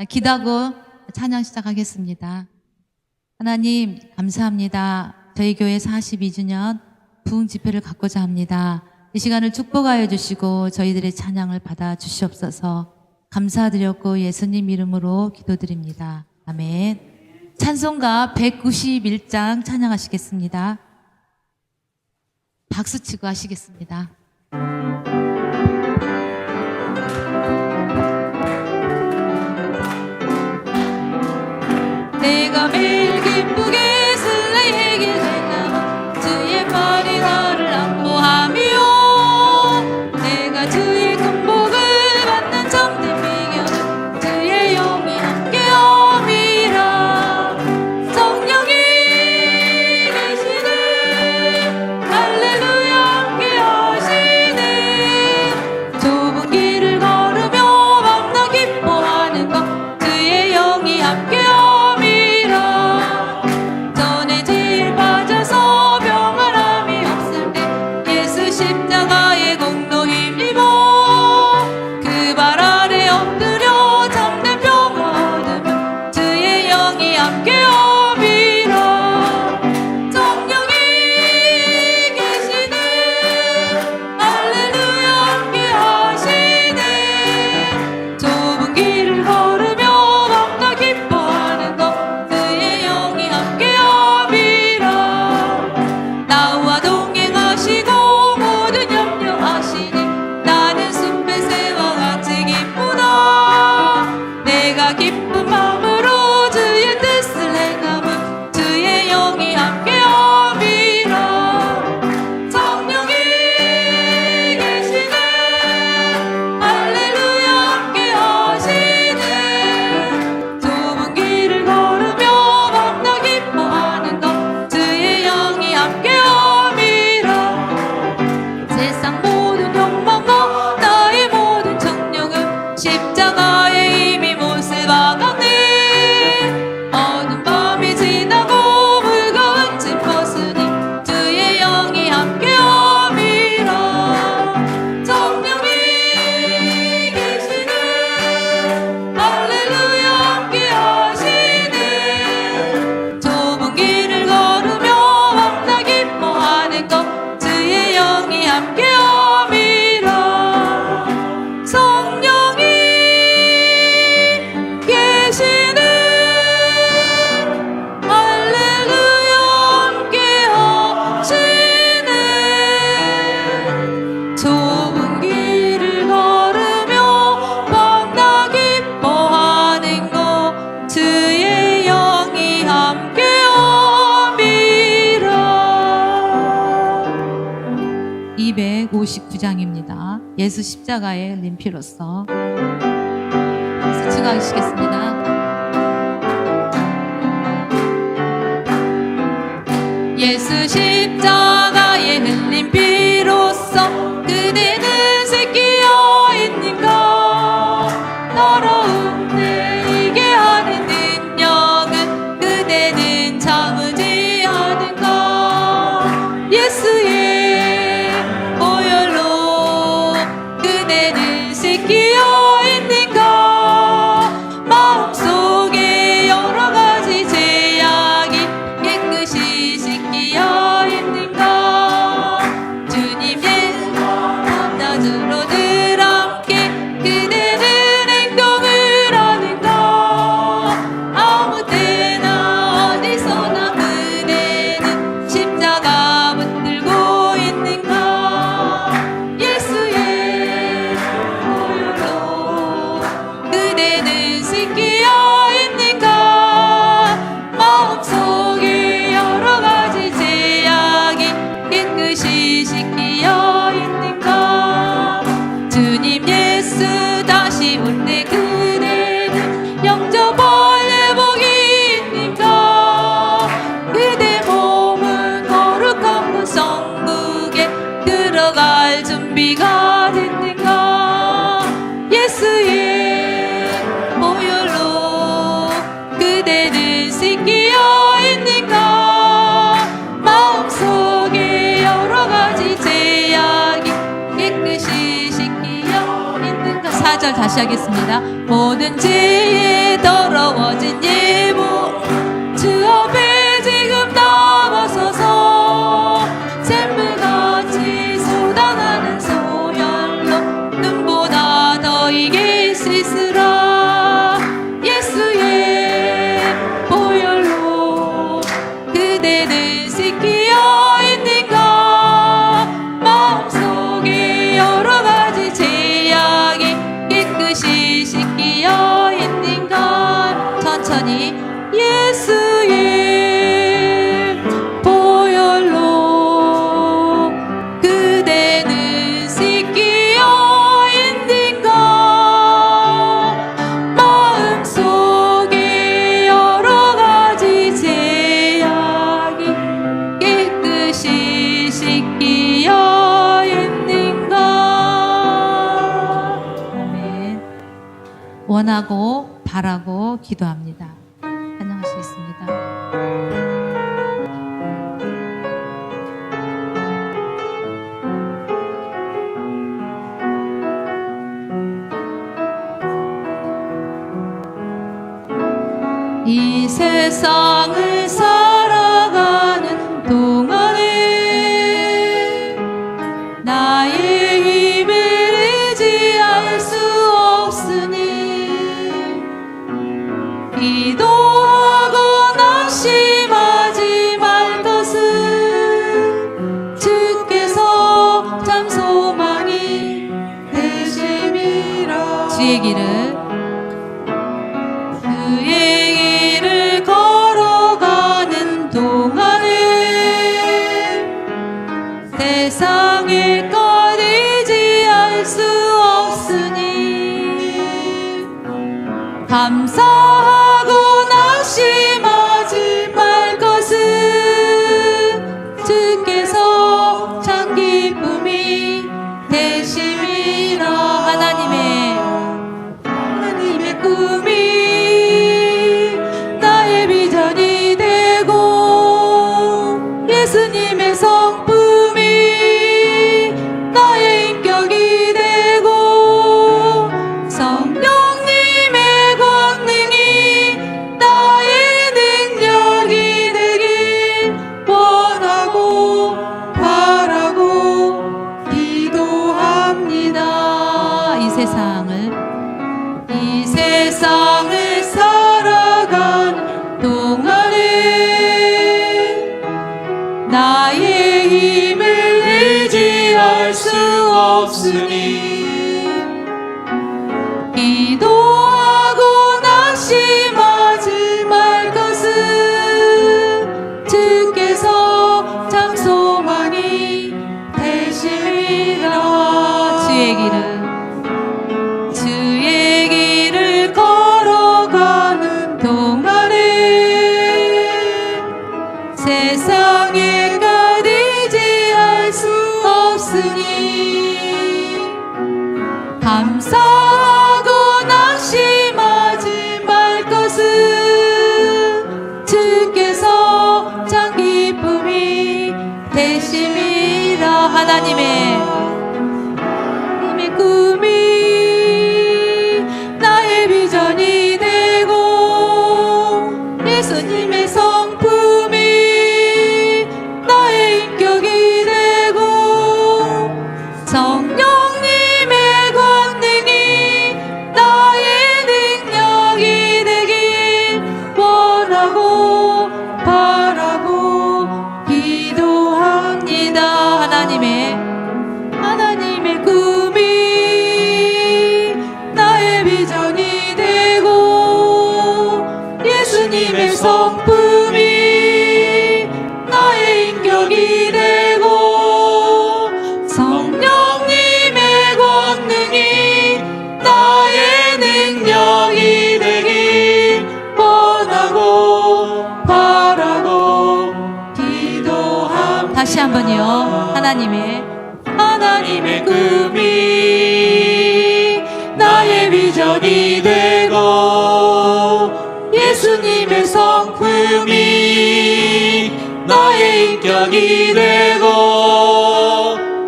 기도하고 찬양 시작하겠습니다. 하나님 감사합니다. 저희 교회 42주년 부흥 집회를 갖고자 합니다. 이 시간을 축복하여 주시고 저희들의 찬양을 받아 주시옵소서. 감사드렸고 예수님 이름으로 기도드립니다. 아멘. 찬송가 191장 찬양하시겠습니다. 박수치고 하시겠습니다. 내가 매일 기쁘게 슬라의 길 행하며 주의 팔이 나를 안보하며 내가 주의 큰 복을 받는 참된 비결은 주의 영이 함께함이라. 성령이 계시네 할렐루야 함께하시네. 좁은 길을 걸으며 막나 기뻐하는 것 주의 영이 함께함이라. 예수 십자가의 림피로서 수축하시겠습니다. 예수 십자가의 흘린 피로써 그대는 새끼여 있는가. 더러운 내게 하는 능력은 그대는 참으지 않은가. 예수의 끼어 있는가. 마음속에 여러 가지 죄악이 깨끗이 씻기어 있는가. 주님의 밤낮으로 늘 함께 그대는 행동을 하는가. 아무 때나 어디서나 그대는 십자가 붙들고 있는가. 예수의 그대는 새끼여 있는가. 마음속에 여러 가지 죄악이 깨끗이 씻기어 있는가. 주님 예수 다시 올 때 그대는 영접할 회복이 있는가. 그대 몸은 거룩한 문 성국에 들어갈 준비가 됐는가. 예수의 보혈로 그대는 씻기어 있는가. 마음속에 여러 가지 죄악이 깨끗이 씻기어 있는가. 4절 1절 다시 하겠습니다. 모든 죄에 더러워진 예모 주 앞에 지금 나와서서 샘물같이 쏟아나는 소열로 눈보다 더 이게 씻으라 예수의 보혈로 그대는 씻기어 있는가 마음속에 여러가지 죄악이 깨끗이 씻기어 있는가 천천히 예수의 보혈로 그대는 씻기어 있는가 마음속에 여러가지 죄악이 깨끗이 씻기어 있는가. 아멘. 원하고 바라고 기도합니다. 찬양하시겠습니다. 이 세상을 살아가는 동안에 나의 힘을 의지할 수 없으니 기도하고 낙심하지 말 것은 주께서 참 소망이 되심이라. 주의 길을 걸어가는 동안에 세상에 것 의지할 수 없으니 감사하고 낙심하지 말 것은 주께서 참 기쁨이 되심이라. 하나님의 꿈이 나의 비전이 되고 예수님의 성품이 나의 인격이 되고 성령님의 권능이 나의 능력이 되길 원하고 바라고 기도합니다. 이 세상을 살아가는 동안에 나의 힘을 의지할 수 없으니 기도하고 낙심하지 말 것은 주께서 참 소망이 되심이라. 주의 길을 걸어가는 동안에 세상에 것 의지할 수 없으니 감사하고 낙심하지 말 것은 주께서 참 기쁨이 되심이라. 하나님의 꿈이 나의 비전이 되고 예수님의 성품이 나의 인격이 되고 성령님의 권능이 나의 능력이 되길 원하고 바라고 기도합니다. 하나님의 꿈이 나의 비전이 되고 예수님의 성품이 나의 인격이 되고 성령님의 권능이 나의 능력이 되길 원하고 바라고 기도합니다. 다시 한번요. 하나님의 꿈이 나의 비전이 되고 예수님의 성품이 나의 인격이 되고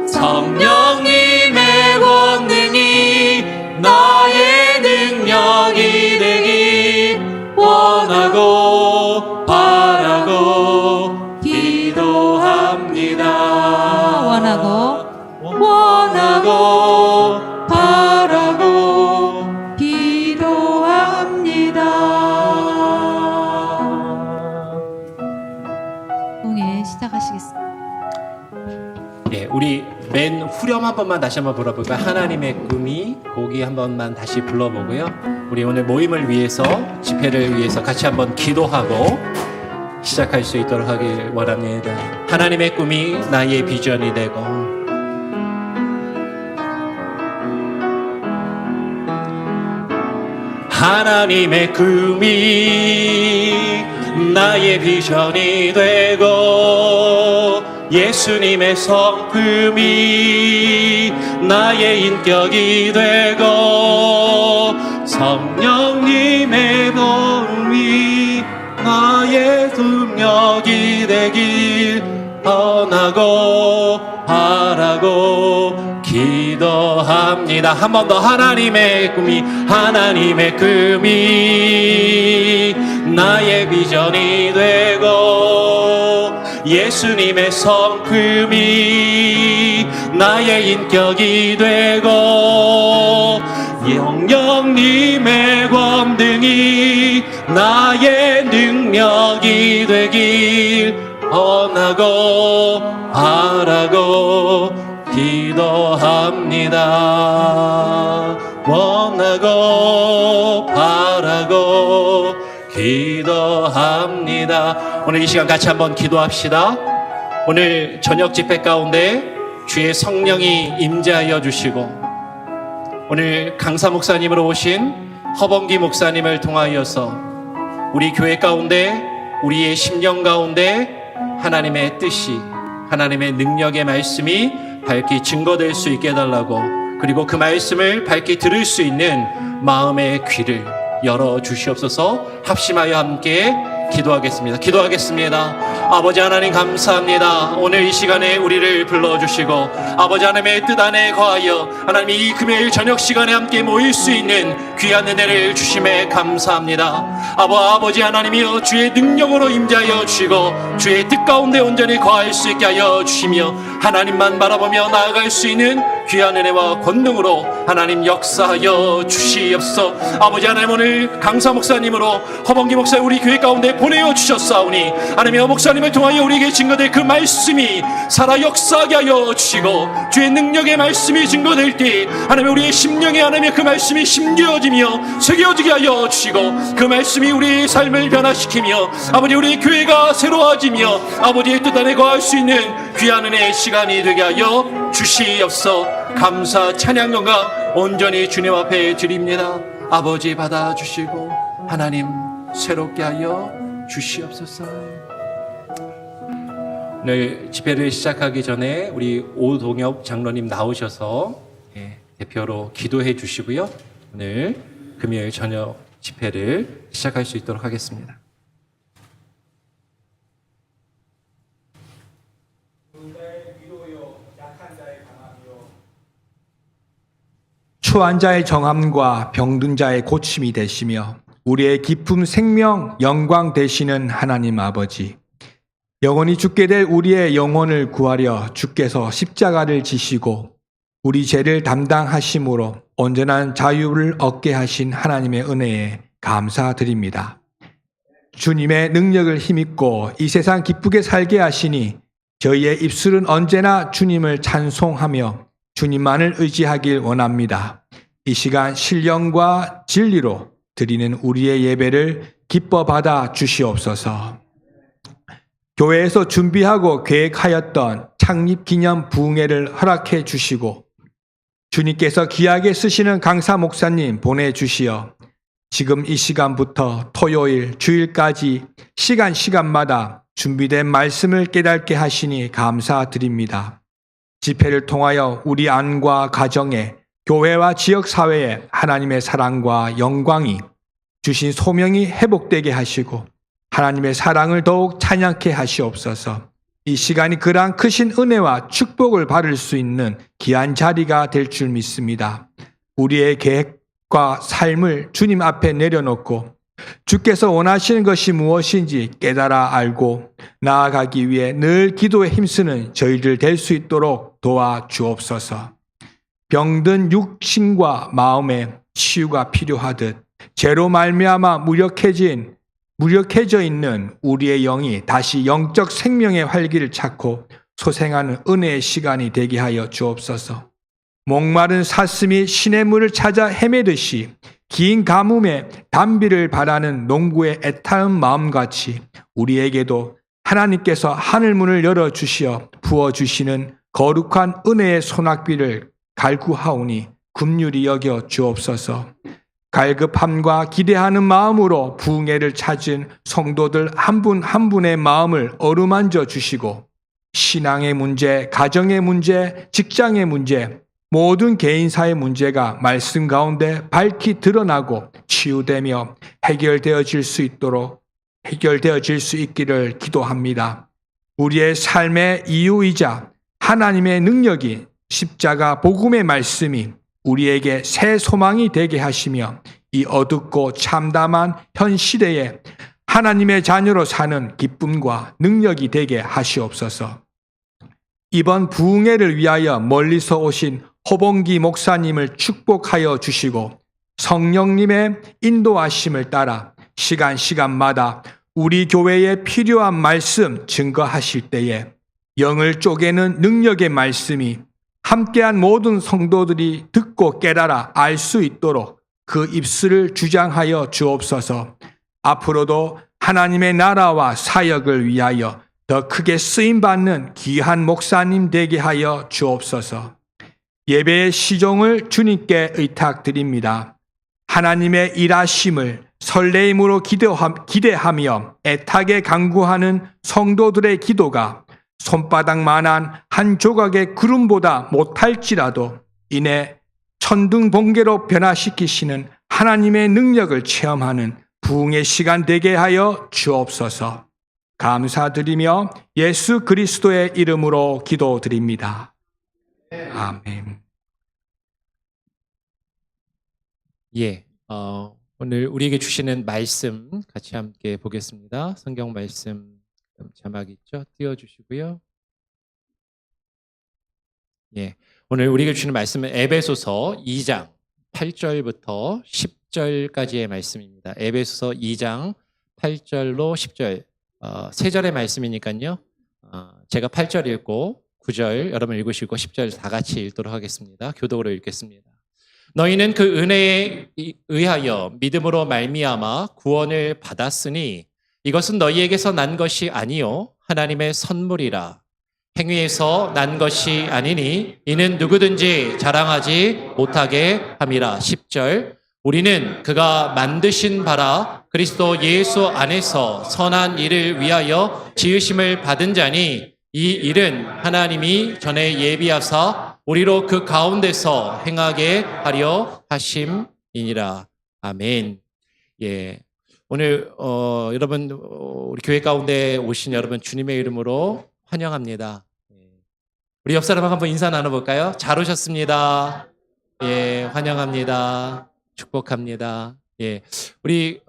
성령님의 권능이 나의 맨 후렴 한 번만 다시 한번 불러볼까요? 하나님의 꿈이 고기 한 번만 다시 불러보고요. 우리 오늘 모임을 위해서 집회를 위해서 같이 한번 기도하고 시작할 수 있도록 하길 원합니다. 하나님의 꿈이 나의 비전이 되고 하나님의 꿈이 나의 비전이 되고 예수님의 성품이 나의 인격이 되고 성령님의 도움이 나의 능력이 되길 원하고 바라고 기도합니다. 한 번 더 하나님의 꿈이 나의 비전이 되고 예수님의 성품이 나의 인격이 되고 성령님의 권능이 나의 능력이 되길 원하고 바라고 기도합니다. 원하고 바라고 기도합니다. 오늘 이 시간 같이 한번 기도합시다. 오늘 저녁 집회 가운데 주의 성령이 임재하여 주시고 오늘 강사 목사님으로 오신 허범기 목사님을 통하여서 우리 교회 가운데 우리의 심령 가운데 하나님의 뜻이 하나님의 능력의 말씀이 밝히 증거될 수 있게 해달라고 그리고 그 말씀을 밝히 들을 수 있는 마음의 귀를 열어주시옵소서. 합심하여 함께 기도하겠습니다. 아버지 하나님 감사합니다. 오늘 이 시간에 우리를 불러주시고 아버지 하나님의 뜻 안에 거하여 하나님 이 금요일 저녁 시간에 함께 모일 수 있는 귀한 은혜를 주심에 감사합니다. 아버지 하나님이여 주의 능력으로 임재하여 주시고 주의 뜻 가운데 온전히 거할 수 있게 하여 주시며 하나님만 바라보며 나아갈 수 있는 귀한 은혜와 권능으로 하나님 역사하여 주시옵소서. 아버지 하나님 오늘 강사 목사님으로 허범기 목사 우리 교회 가운데 보내어 주셨사오니 하나님의 목사님을 통하여 우리에게 증거될 그 말씀이 살아 역사하게 하여 주시고 주의 능력의 말씀이 증거될 때 하나님 우리의 심령에 하나님의 그 말씀이 심겨지며 새겨지게 하여 주시고 그 말씀이 우리의 삶을 변화시키며 아버지 우리 교회가 새로워지며 아버지의 뜻 안에 거할 수 있는 귀한 은혜의 시간이 되게 하여 주시옵소서. 감사 찬양 영광 온전히 주님 앞에 드립니다. 아버지 받아주시고 하나님 새롭게 하여 주시옵소서. 오늘 집회를 시작하기 전에 우리 오동엽 장로님 나오셔서 대표로 기도해 주시고요. 오늘 금요일 저녁 집회를 시작할 수 있도록 하겠습니다. 추한 자의 정함과 병든 자의 고침이 되시며 우리의 기쁨 생명 영광 되시는 하나님 아버지, 영원히 죽게 될 우리의 영혼을 구하려 주께서 십자가를 지시고 우리 죄를 담당하심으로 온전한 자유를 얻게 하신 하나님의 은혜에 감사드립니다. 주님의 능력을 힘입고 이 세상 기쁘게 살게 하시니 저희의 입술은 언제나 주님을 찬송하며 주님만을 의지하길 원합니다. 이 시간 신령과 진리로 드리는 우리의 예배를 기뻐 받아 주시옵소서. 교회에서 준비하고 계획하였던 창립기념 부흥회를 허락해 주시고 주님께서 귀하게 쓰시는 강사 목사님 보내주시어 지금 이 시간부터 토요일, 주일까지 시간마다 준비된 말씀을 깨닫게 하시니 감사드립니다. 집회를 통하여 우리 안과 가정에 교회와 지역사회에 하나님의 사랑과 영광이 주신 소명이 회복되게 하시고 하나님의 사랑을 더욱 찬양케 하시옵소서. 이 시간이 그러한 크신 은혜와 축복을 받을 수 있는 귀한 자리가 될 줄 믿습니다. 우리의 계획과 삶을 주님 앞에 내려놓고 주께서 원하시는 것이 무엇인지 깨달아 알고 나아가기 위해 늘 기도에 힘쓰는 저희들 될 수 있도록 도와주옵소서. 병든 육신과 마음의 치유가 필요하듯 죄로 말미암아 무력해져 있는 우리의 영이 다시 영적 생명의 활기를 찾고 소생하는 은혜의 시간이 되게 하여 주옵소서. 목마른 사슴이 시냇물을 찾아 헤매듯이 긴 가뭄에 단비를 바라는 농부의 애타는 마음같이 우리에게도 하나님께서 하늘문을 열어주시어 부어주시는 거룩한 은혜의 소낙비를 갈구하오니 긍휼히 여겨 주옵소서. 갈급함과 기대하는 마음으로 부흥회를 찾은 성도들 한 분 한 분의 마음을 어루만져 주시고 신앙의 문제, 가정의 문제, 직장의 문제, 모든 개인사의 문제가 말씀 가운데 밝히 드러나고 치유되며 해결되어질 수 있기를 기도합니다. 우리의 삶의 이유이자 하나님의 능력이 십자가 복음의 말씀이 우리에게 새 소망이 되게 하시며 이 어둡고 참담한 현 시대에 하나님의 자녀로 사는 기쁨과 능력이 되게 하시옵소서. 이번 부흥회를 위하여 멀리서 오신 호봉기 목사님을 축복하여 주시고 성령님의 인도하심을 따라 시간마다 우리 교회에 필요한 말씀 증거하실 때에 영을 쪼개는 능력의 말씀이 함께한 모든 성도들이 듣고 깨달아 알 수 있도록 그 입술을 주장하여 주옵소서. 앞으로도 하나님의 나라와 사역을 위하여 더 크게 쓰임받는 귀한 목사님 되게 하여 주옵소서. 예배의 시종을 주님께 의탁드립니다. 하나님의 일하심을 설레임으로 기대하며 애타게 간구하는 성도들의 기도가 손바닥만한 한 조각의 구름보다 못할지라도 이내 천둥 번개로 변화시키시는 하나님의 능력을 체험하는 부흥의 시간 되게 하여 주옵소서. 감사드리며 예수 그리스도의 이름으로 기도드립니다. 아멘. 예, 오늘 우리에게 주시는 말씀 같이 함께 보겠습니다. 성경 말씀 자막 있죠? 띄워주시고요. 예, 오늘 우리에게 주시는 말씀은 에베소서 2장 8절부터 10절까지의 말씀입니다. 에베소서 2장 8절로 10절, 세 절의 말씀이니까요. 제가 8절 읽고 9절 여러분 읽으시고 10절 다 같이 읽도록 하겠습니다. 교독으로 읽겠습니다. 너희는 그 은혜에 의하여 믿음으로 말미암아 구원을 받았으니 이것은 너희에게서 난 것이 아니요 하나님의 선물이라. 행위에서 난 것이 아니니 이는 누구든지 자랑하지 못하게 함이라. 10절 우리는 그가 만드신 바라 그리스도 예수 안에서 선한 일을 위하여 지으심을 받은 자니 이 일은 하나님이 전에 예비하사 우리로 그 가운데서 행하게 하려 하심이니라. 아멘. 예, 오늘 여러분 우리 교회 가운데 오신 여러분 주님의 이름으로 환영합니다. 우리 옆 사람하고 한번 인사 나눠볼까요? 잘 오셨습니다. 예, 환영합니다. 축복합니다. 예, 우리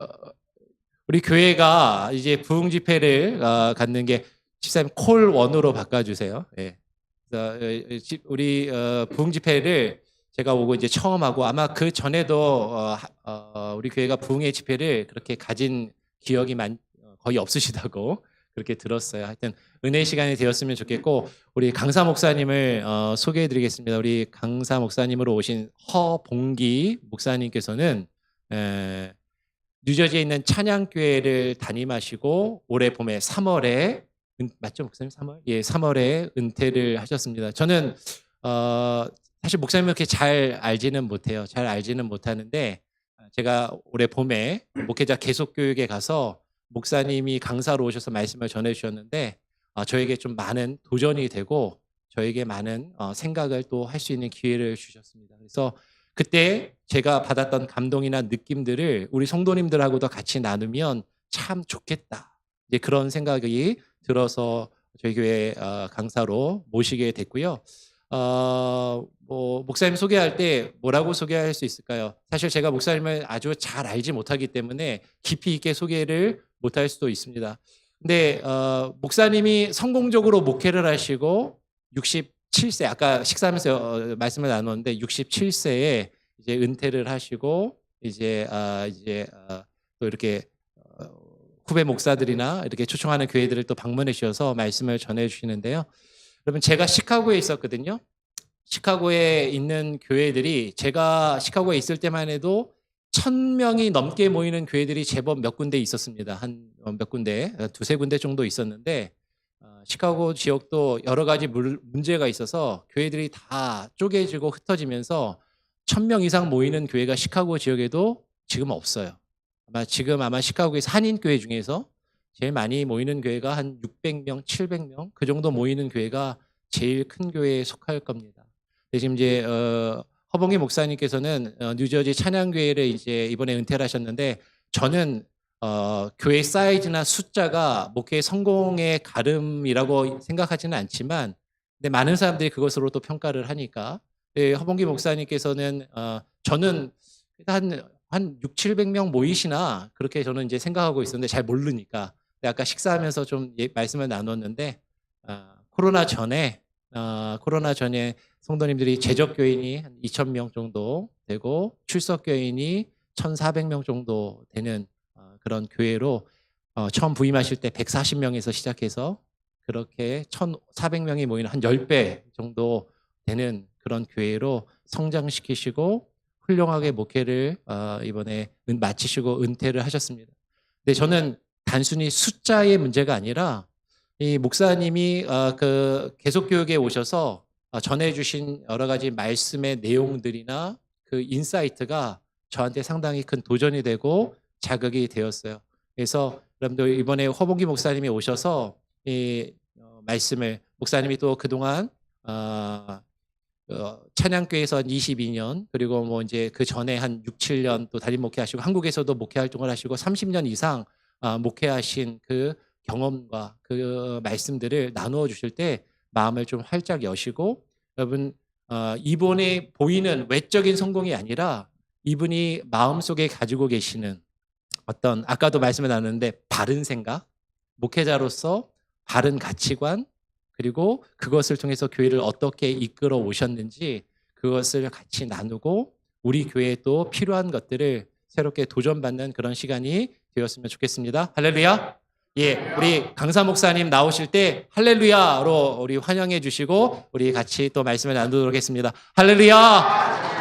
교회가 이제 부흥 집회를 갖는 게 집사님 콜 1으로 바꿔주세요. 예. 우리 부흥 집회를 제가 오고 이제 처음 하고 아마 그 전에도 우리 교회가 부흥의 집회를 그렇게 가진 기억이 거의 없으시다고 그렇게 들었어요. 하여튼 은혜의 시간이 되었으면 좋겠고 우리 강사 목사님을 소개해드리겠습니다. 우리 강사 목사님으로 오신 허봉기 목사님께서는 뉴저지에 있는 찬양교회를 담임하시고 올해 봄에 3월에 맞죠 목사님 3월? 예, 3월에 은퇴를 하셨습니다. 저는 사실 목사님을 그렇게 잘 알지는 못해요. 잘 알지는 못하는데 제가 올해 봄에 목회자 계속교육에 가서 목사님이 강사로 오셔서 말씀을 전해주셨는데 저에게 좀 많은 도전이 되고 저에게 많은 생각을 또 할 수 있는 기회를 주셨습니다. 그래서 그때 제가 받았던 감동이나 느낌들을 우리 성도님들하고도 같이 나누면 참 좋겠다. 이제 그런 생각이 들어서 저희 교회 강사로 모시게 됐고요. 목사님 소개할 때 뭐라고 소개할 수 있을까요? 사실 제가 목사님을 아주 잘 알지 못하기 때문에 깊이 있게 소개를 못할 수도 있습니다. 근데 목사님이 성공적으로 목회를 하시고 67세 아까 식사하면서 말씀을 나눴는데 67세에 이제 은퇴를 하시고 이제 또 이렇게 후배 목사들이나 이렇게 초청하는 교회들을 또 방문해 주셔서 말씀을 전해 주시는데요. 그러면 제가 시카고에 있었거든요. 시카고에 있는 교회들이 제가 시카고에 있을 때만 해도 1,000명이 넘게 모이는 교회들이 제법 몇 군데 있었습니다. 한 몇 군데, 두세 군데 정도 있었는데 시카고 지역도 여러 가지 문제가 있어서 교회들이 다 쪼개지고 흩어지면서 1,000명 이상 모이는 교회가 시카고 지역에도 지금 없어요. 아마 시카고에서 한인교회 중에서 제일 많이 모이는 교회가 한 600명, 700명 그 정도 모이는 교회가 제일 큰 교회에 속할 겁니다. 지금 이제 허봉기 목사님께서는 뉴저지 찬양교회를 이제 이번에 은퇴를 하셨는데 저는 교회 사이즈나 숫자가 목회의 성공의 가름이라고 생각하지는 않지만 근데 많은 사람들이 그것으로 또 평가를 하니까 허봉기 목사님께서는 저는 한 6, 700명 모이시나 그렇게 저는 이제 생각하고 있었는데 잘 모르니까 아까 식사하면서 좀 말씀을 나눴는데 코로나 전에 성도님들이 재적 교인이 한 2,000명 정도 되고 출석 교인이 1,400명 정도 되는 그런 교회로 처음 부임하실 때 140명에서 시작해서 그렇게 1,400명이 모이는 한 10배 정도 되는 그런 교회로 성장시키시고 훌륭하게 목회를 이번에 마치시고 은퇴를 하셨습니다. 근데 저는 단순히 숫자의 문제가 아니라 이 목사님이 그 계속교육에 오셔서 전해주신 여러 가지 말씀의 내용들이나 그 인사이트가 저한테 상당히 큰 도전이 되고 자극이 되었어요. 그래서 여러분들 이번에 허봉기 목사님이 오셔서 이 말씀을 목사님이 또 그동안 찬양교회에서 한 22년 그리고 뭐 이제 그 전에 한 6, 7년 또 담임 목회하시고 한국에서도 목회 활동을 하시고 30년 이상 목회하신 그 경험과 그 말씀들을 나누어 주실 때 마음을 좀 활짝 여시고 여러분 이분이 보이는 외적인 성공이 아니라 이분이 마음속에 가지고 계시는 어떤 아까도 말씀을 나눴는데 바른 생각, 목회자로서 바른 가치관 그리고 그것을 통해서 교회를 어떻게 이끌어 오셨는지 그것을 같이 나누고 우리 교회에 또 필요한 것들을 새롭게 도전받는 그런 시간이 되었으면 좋겠습니다. 할렐루야. 예, 우리 강사 목사님 나오실 때 할렐루야로 우리 환영해 주시고 우리 같이 또 말씀을 나누도록 하겠습니다. 할렐루야.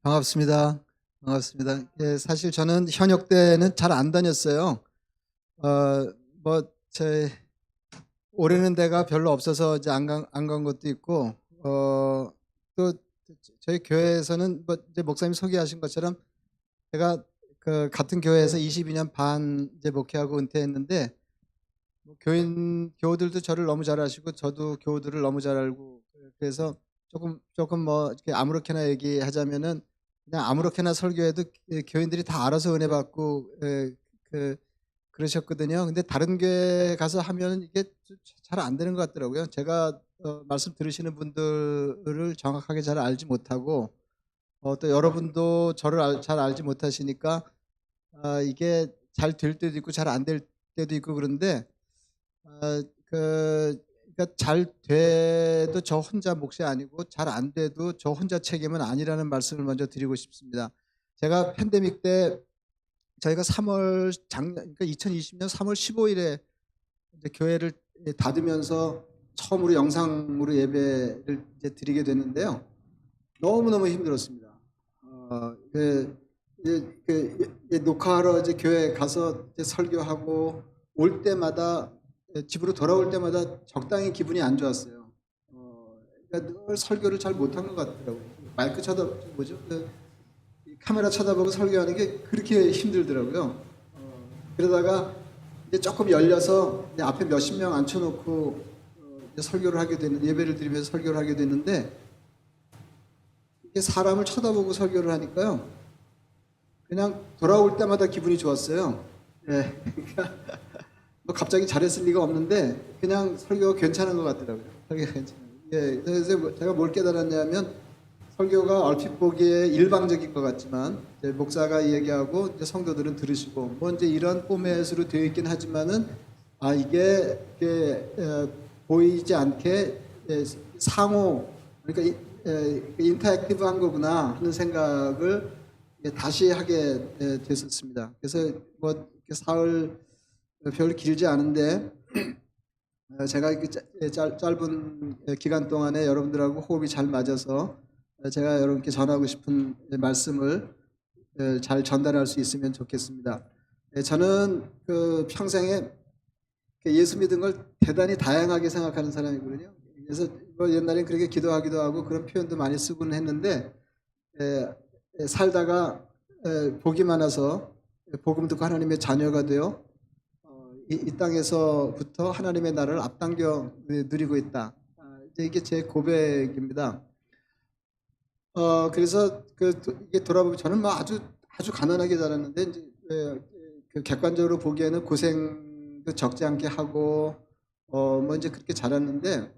반갑습니다. 반갑습니다. 예, 사실 저는 현역 때는 잘 안 다녔어요. 제 오래는 데가 별로 없어서 이제 안 간 것도 있고, 또 저희 교회에서는 이제 목사님 소개하신 것처럼 제가 그 같은 교회에서 22년 반 이제 목회하고 은퇴했는데 교우들도 저를 너무 잘 아시고 저도 교우들을 너무 잘 알고 그래서 조금 뭐 이렇게 아무렇게나 얘기하자면은 그냥 아무렇게나 설교해도 교인들이 다 알아서 은혜 받고 그러셨거든요. 근데 다른 교회 가서 하면 이게 잘 안 되는 것 같더라고요. 제가 말씀 들으시는 분들을 정확하게 잘 알지 못하고 또 여러분도 저를 잘 알지 못하시니까 이게 잘 될 때도 있고 잘 안 될 때도 있고 그런데 그러니까 잘 돼도 저 혼자 몫이 아니고 잘 안 돼도 저 혼자 책임은 아니라는 말씀을 먼저 드리고 싶습니다. 제가 팬데믹 때 저희가 그러니까 2020년 3월 15일에 이제 교회를 닫으면서 처음으로 영상으로 예배를 이제 드리게 됐는데요. 너무너무 힘들었습니다. 녹화하러 이제 교회 가서 이제 설교하고 올 때마다 집으로 돌아올 때마다 적당히 기분이 안 좋았어요. 그러니까 늘 설교를 잘 못한 것 같더라고요. 마이크 카메라 쳐다보고 설교하는 게 그렇게 힘들더라고요. 그러다가 이제 조금 열려서 이제 앞에 몇십 명 앉혀놓고 이제 설교를 하게 되는 예배를 드리면서 설교를 하게 되는데 이게 사람을 쳐다보고 설교를 하니까요. 그냥 돌아올 때마다 기분이 좋았어요. 네. 뭐 갑자기 잘했을 리가 없는데 그냥 설교가 괜찮은 것 같더라고요. 설교가 괜찮아요. 예, 그래서 제가 뭘 깨달았냐면 설교가 얼핏 보기에 일방적인 것 같지만 이제 목사가 얘기하고 이제 성도들은 들으시고 뭐 이제 이런 포맷으로 되어 있긴 하지만은 이게 보이지 않게 상호 그러니까 인터랙티브한 거구나 하는 생각을 다시 하게 됐었습니다. 그래서 뭐 이렇게 사흘 별로 길지 않은데 제가 이렇게 짧은 기간 동안에 여러분들하고 호흡이 잘 맞아서 제가 여러분께 전하고 싶은 말씀을 잘 전달할 수 있으면 좋겠습니다. 저는 그 평생에 예수 믿은 걸 대단히 다양하게 생각하는 사람이거든요. 그래서 뭐 옛날엔 그렇게 기도하기도 하고 그런 표현도 많이 쓰곤 했는데 살다가 복이 많아서 복음 듣고 하나님의 자녀가 되어 이 땅에서부터 하나님의 나라를 앞당겨 누리고 있다. 이제 이게 제 고백입니다. 그래서 이게 돌아보면 저는 뭐 아주 가난하게 자랐는데 이제 그 객관적으로 보기에는 고생도 적지 않게 하고 뭐 이제 그렇게 자랐는데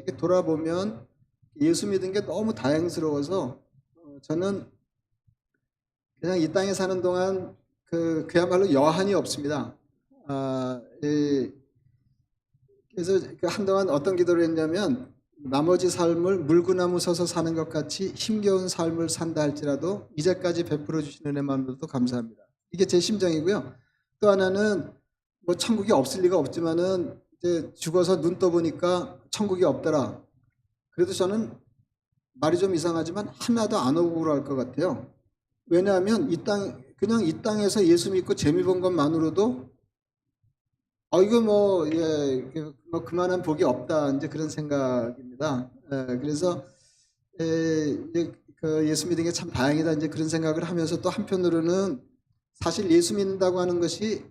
이게 돌아보면 예수 믿은 게 너무 다양스러워서 저는 그냥 이 땅에 사는 동안 그야말로 여한이 없습니다. 그래서 한동안 어떤 기도를 했냐면 나머지 삶을 물구나무 서서 사는 것 같이 힘겨운 삶을 산다 할지라도 이제까지 베풀어 주신 은혜만으로도 감사합니다. 이게 제 심정이고요. 또 하나는 뭐 천국이 없을 리가 없지만은 이제 죽어서 눈 떠보니까 천국이 없더라. 그래도 저는 말이 좀 이상하지만 하나도 안 억울할 것 같아요. 왜냐하면 그냥 이 땅에서 예수 믿고 재미 본 것만으로도 이거 뭐 그만한 복이 없다 이제 그런 생각입니다. 그래서 그 예수 믿는 게 참 다행이다 이제 그런 생각을 하면서 또 한편으로는 사실 예수 믿는다고 하는 것이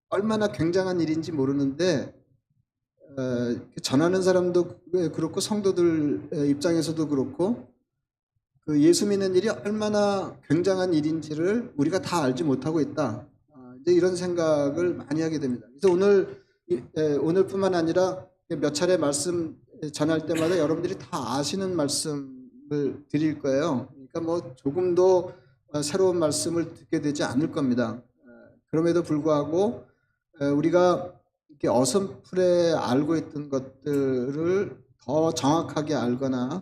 얼마나 굉장한 일인지 모르는데 전하는 사람도 그렇고 성도들 입장에서도 그렇고 그 예수 믿는 일이 얼마나 굉장한 일인지를 우리가 다 알지 못하고 있다. 이제 이런 생각을 많이 하게 됩니다. 그래서 오늘뿐만 아니라 몇 차례 말씀 전할 때마다 여러분들이 다 아시는 말씀을 드릴 거예요. 그러니까 뭐 조금도 새로운 말씀을 듣게 되지 않을 겁니다. 그럼에도 불구하고 우리가 이렇게 어설프게 알고 있던 것들을 더 정확하게 알거나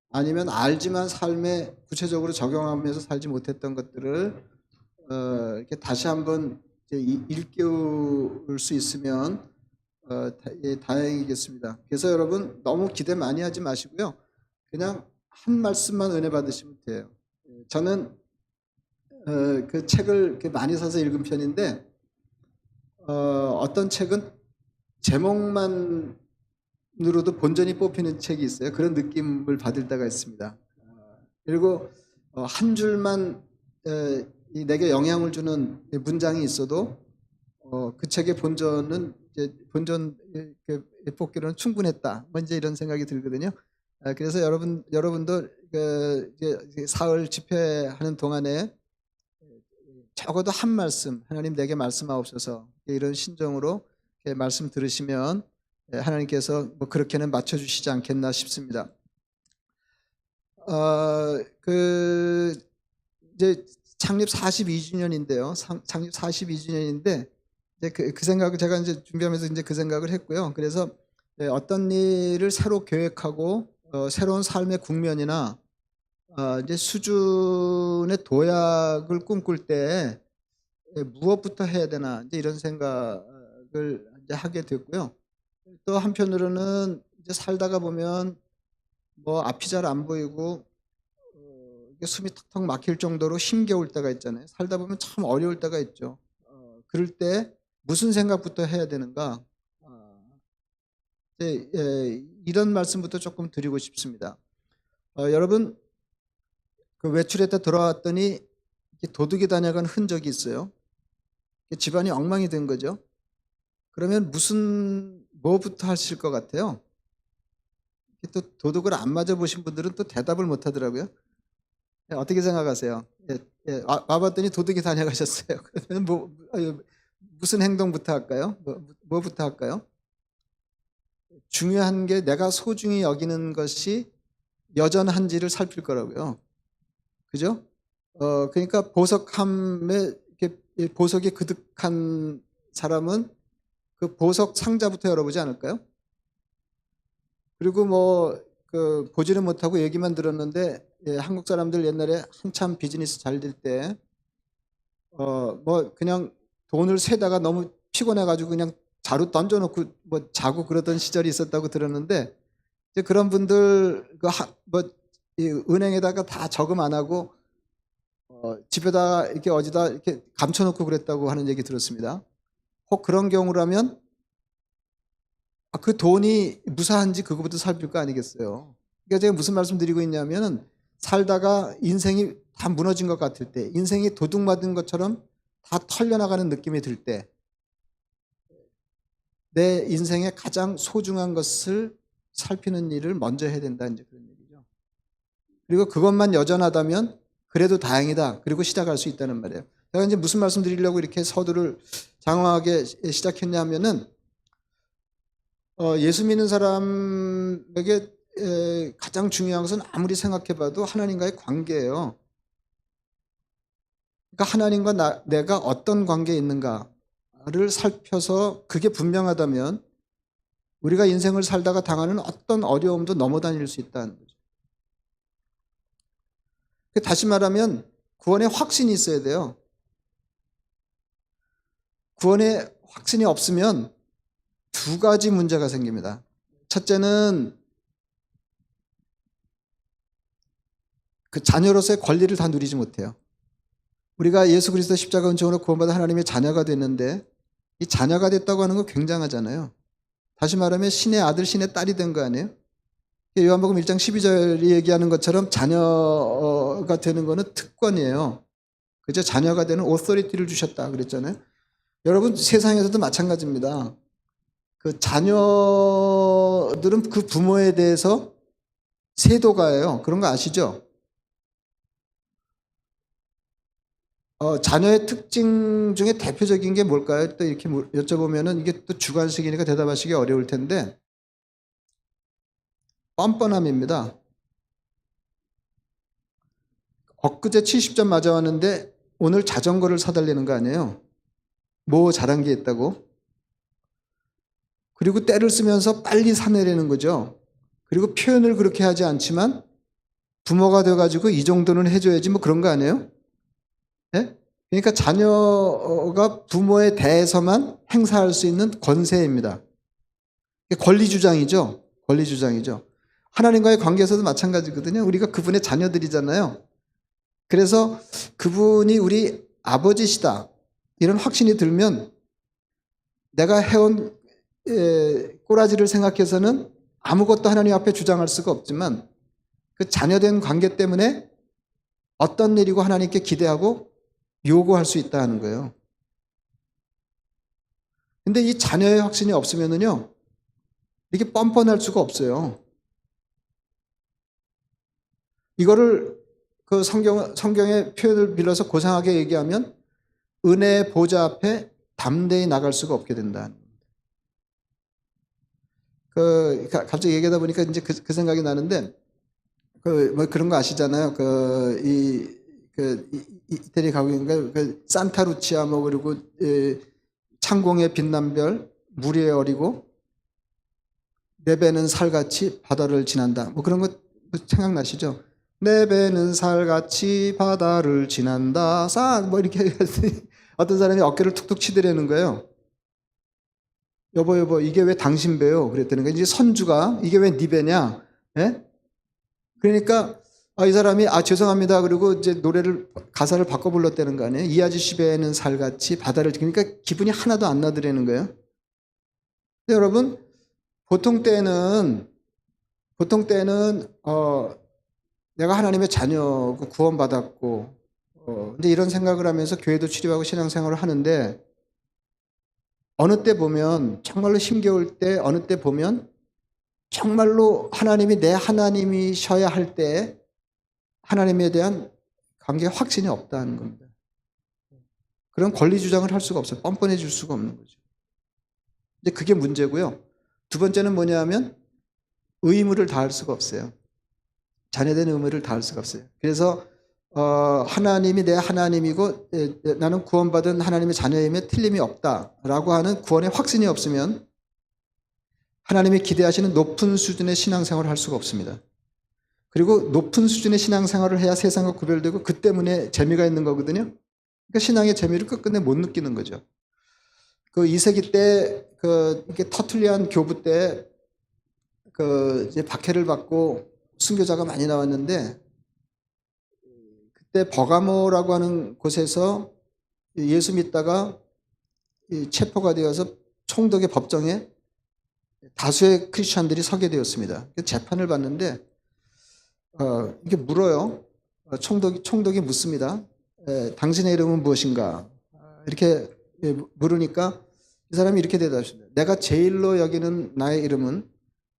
아니면 알지만 삶에 구체적으로 적용하면서 살지 못했던 것들을 이렇게 다시 한번 일깨울 수 있으면 다행이겠습니다. 그래서 여러분 너무 기대 많이 하지 마시고요. 그냥 한 말씀만 은혜 받으시면 돼요. 저는 그 책을 이렇게 많이 사서 읽은 편인데 어떤 책은 제목만으로도 본전이 뽑히는 책이 있어요. 그런 느낌을 받을 때가 있습니다. 그리고 한 줄만 내게 영향을 주는 문장이 있어도 그 책의 본전은 이제 본전 뽑기로는 충분했다. 뭐 이제 이런 생각이 들거든요. 그래서 여러분도 이제 사흘 집회하는 동안에 적어도 한 말씀 하나님 내게 말씀하옵소서 이런 심정으로 말씀 들으시면 하나님께서 뭐 그렇게는 맞춰주시지 않겠나 싶습니다. 이제 창립 42주년인데요. 창립 42주년인데 이제 그 생각을 제가 이제 준비하면서 이제 그 생각을 했고요. 그래서 어떤 일을 새로 계획하고 새로운 삶의 국면이나 이제 수준의 도약을 꿈꿀 때 무엇부터 해야 되나 이제 이런 생각을 이제 하게 됐고요. 또 한편으로는 이제 살다가 보면 뭐 앞이 잘 안 보이고 숨이 턱턱 막힐 정도로 힘겨울 때가 있잖아요. 살다 보면 참 어려울 때가 있죠. 그럴 때 무슨 생각부터 해야 되는가? 이런 말씀부터 조금 드리고 싶습니다. 여러분 그 외출했다 돌아왔더니 도둑이 다녀간 흔적이 있어요. 집안이 엉망이 된 거죠. 그러면 뭐부터 하실 것 같아요? 또 도둑을 안 맞아 보신 분들은 또 대답을 못 하더라고요. 어떻게 생각하세요? 와봤더니 도둑이 다녀가셨어요. 그러면 무슨 행동부터 할까요? 뭐부터 할까요? 중요한 게 내가 소중히 여기는 것이 여전한지를 살필 거라고요. 그죠? 그러니까 보석이 그득한 사람은 그 보석 상자부터 열어보지 않을까요? 그리고 뭐 보지는 못하고 얘기만 들었는데 예, 한국 사람들 옛날에 한참 비즈니스 잘 될 때 뭐 그냥 돈을 세다가 너무 피곤해가지고 그냥 자루 던져놓고 뭐 자고 그러던 시절이 있었다고 들었는데 이제 그런 분들 이 은행에다가 다 저금 안 하고 집에다 이렇게 어디다 이렇게 감춰놓고 그랬다고 하는 얘기 들었습니다. 혹 그런 경우라면 그 돈이 무사한지 그거부터 살필 거 아니겠어요. 그러니까 제가 무슨 말씀드리고 있냐면은 살다가 인생이 다 무너진 것 같을 때, 인생이 도둑 맞은 것처럼 다 털려나가는 느낌이 들 때, 내 인생의 가장 소중한 것을 살피는 일을 먼저 해야 된다, 이제 그런 얘기죠. 그리고 그것만 여전하다면 그래도 다행이다. 그리고 시작할 수 있다는 말이에요. 제가 이제 무슨 말씀 드리려고 이렇게 서두를 장황하게 시작했냐면은 예수 믿는 사람에게 가장 중요한 것은 아무리 생각해봐도 하나님과의 관계예요. 그러니까 하나님과 내가 어떤 관계에 있는가를 살펴서 그게 분명하다면 우리가 인생을 살다가 당하는 어떤 어려움도 넘어다닐 수 있다는 거죠. 다시 말하면 구원의 확신이 있어야 돼요. 구원의 확신이 없으면 두 가지 문제가 생깁니다. 첫째는 그 자녀로서의 권리를 다 누리지 못해요. 우리가 예수 그리스도 십자가 은총으로 구원받아 하나님의 자녀가 됐는데 이 자녀가 됐다고 하는 건 굉장하잖아요. 다시 말하면 신의 아들, 신의 딸이 된 거 아니에요? 요한복음 1장 12절이 얘기하는 것처럼 자녀가 되는 거는 특권이에요. 그죠? 자녀가 되는 오서리티를 주셨다 그랬잖아요. 여러분 세상에서도 마찬가지입니다. 그 자녀들은 그 부모에 대해서 세도가예요. 그런 거 아시죠? 자녀의 특징 중에 대표적인 게 뭘까요? 또 이렇게 여쭤보면은 이게 또 주관식이니까 대답하시기 어려울 텐데 뻔뻔함입니다. 엊그제 70점 맞아왔는데 오늘 자전거를 사달라는 거 아니에요? 뭐 잘한 게 있다고? 그리고 때를 쓰면서 빨리 사내라는 거죠. 그리고 표현을 그렇게 하지 않지만 부모가 돼가지고 이 정도는 해줘야지 뭐 그런 거 아니에요? 네? 그러니까 자녀가 부모에 대해서만 행사할 수 있는 권세입니다. 권리주장이죠. 권리주장이죠. 하나님과의 관계에서도 마찬가지거든요. 우리가 그분의 자녀들이잖아요. 그래서 그분이 우리 아버지시다. 이런 확신이 들면 내가 해온 꼬라지를 생각해서는 아무것도 하나님 앞에 주장할 수가 없지만 그 자녀된 관계 때문에 어떤 일이고 하나님께 기대하고 요구할 수 있다 하는 거예요. 근데 이 자녀의 확신이 없으면은요, 이게 뻔뻔할 수가 없어요. 이거를 그 성경의 표현을 빌려서 고상하게 얘기하면 은혜의 보좌 앞에 담대히 나갈 수가 없게 된다. 갑자기 얘기하다 보니까 이제 그 생각이 나는데, 뭐 그런 거 아시잖아요. 이태리 가국인가 산타루치아 뭐 그리고 창공의 빛난 별, 무리에 어리고 내 배는 살같이 바다를 지난다. 뭐 그런 거 생각나시죠? 내 배는 살같이 바다를 지난다. 뭐 이렇게 어떤 사람이 어깨를 툭툭 치더라는 거예요. 여보, 이게 왜 당신 배요? 그랬다는 거예요. 이제 선주가 이게 왜 네 배냐? 예? 그러니까 이 사람이 죄송합니다. 그리고 이제 가사를 바꿔 불렀다는 거 아니에요? 이 아저씨 배는 살같이 바다를 그러니까 기분이 하나도 안 나더라는 거예요. 근데 여러분 보통 때는 내가 하나님의 자녀고 구원받았고 근데 이런 생각을 하면서 교회도 출입하고 신앙생활을 하는데 어느 때 보면 정말로 힘겨울 때 어느 때 보면 정말로 하나님이 내 하나님이셔야 할 때 하나님에 대한 관계에 확신이 없다는 겁니다. 그런 권리 주장을 할 수가 없어요. 뻔뻔해질 수가 없는 거죠. 이제 그게 문제고요. 두 번째는 뭐냐 하면 의무를 다할 수가 없어요. 자녀된 의무를 다할 수가 없어요. 그래서 하나님이 내 하나님이고 나는 구원받은 하나님의 자녀임에 틀림이 없다라고 하는 구원의 확신이 없으면 하나님이 기대하시는 높은 수준의 신앙생활을 할 수가 없습니다. 그리고 높은 수준의 신앙생활을 해야 세상과 구별되고 그 때문에 재미가 있는 거거든요. 그러니까 신앙의 재미를 끝끝내 못 느끼는 거죠. 그 2세기 때 이렇게 터툴리안 교부 때 이제 박해를 받고 순교자가 많이 나왔는데 그때 버가모라고 하는 곳에서 예수 믿다가 체포가 되어서 총독의 법정에 다수의 크리스천들이 서게 되었습니다. 재판을 받는데 이게 물어요. 총독이 묻습니다. 당신의 이름은 무엇인가? 이렇게 물으니까 이 사람이 이렇게 대답합니다. 내가 제일로 여기는 나의 이름은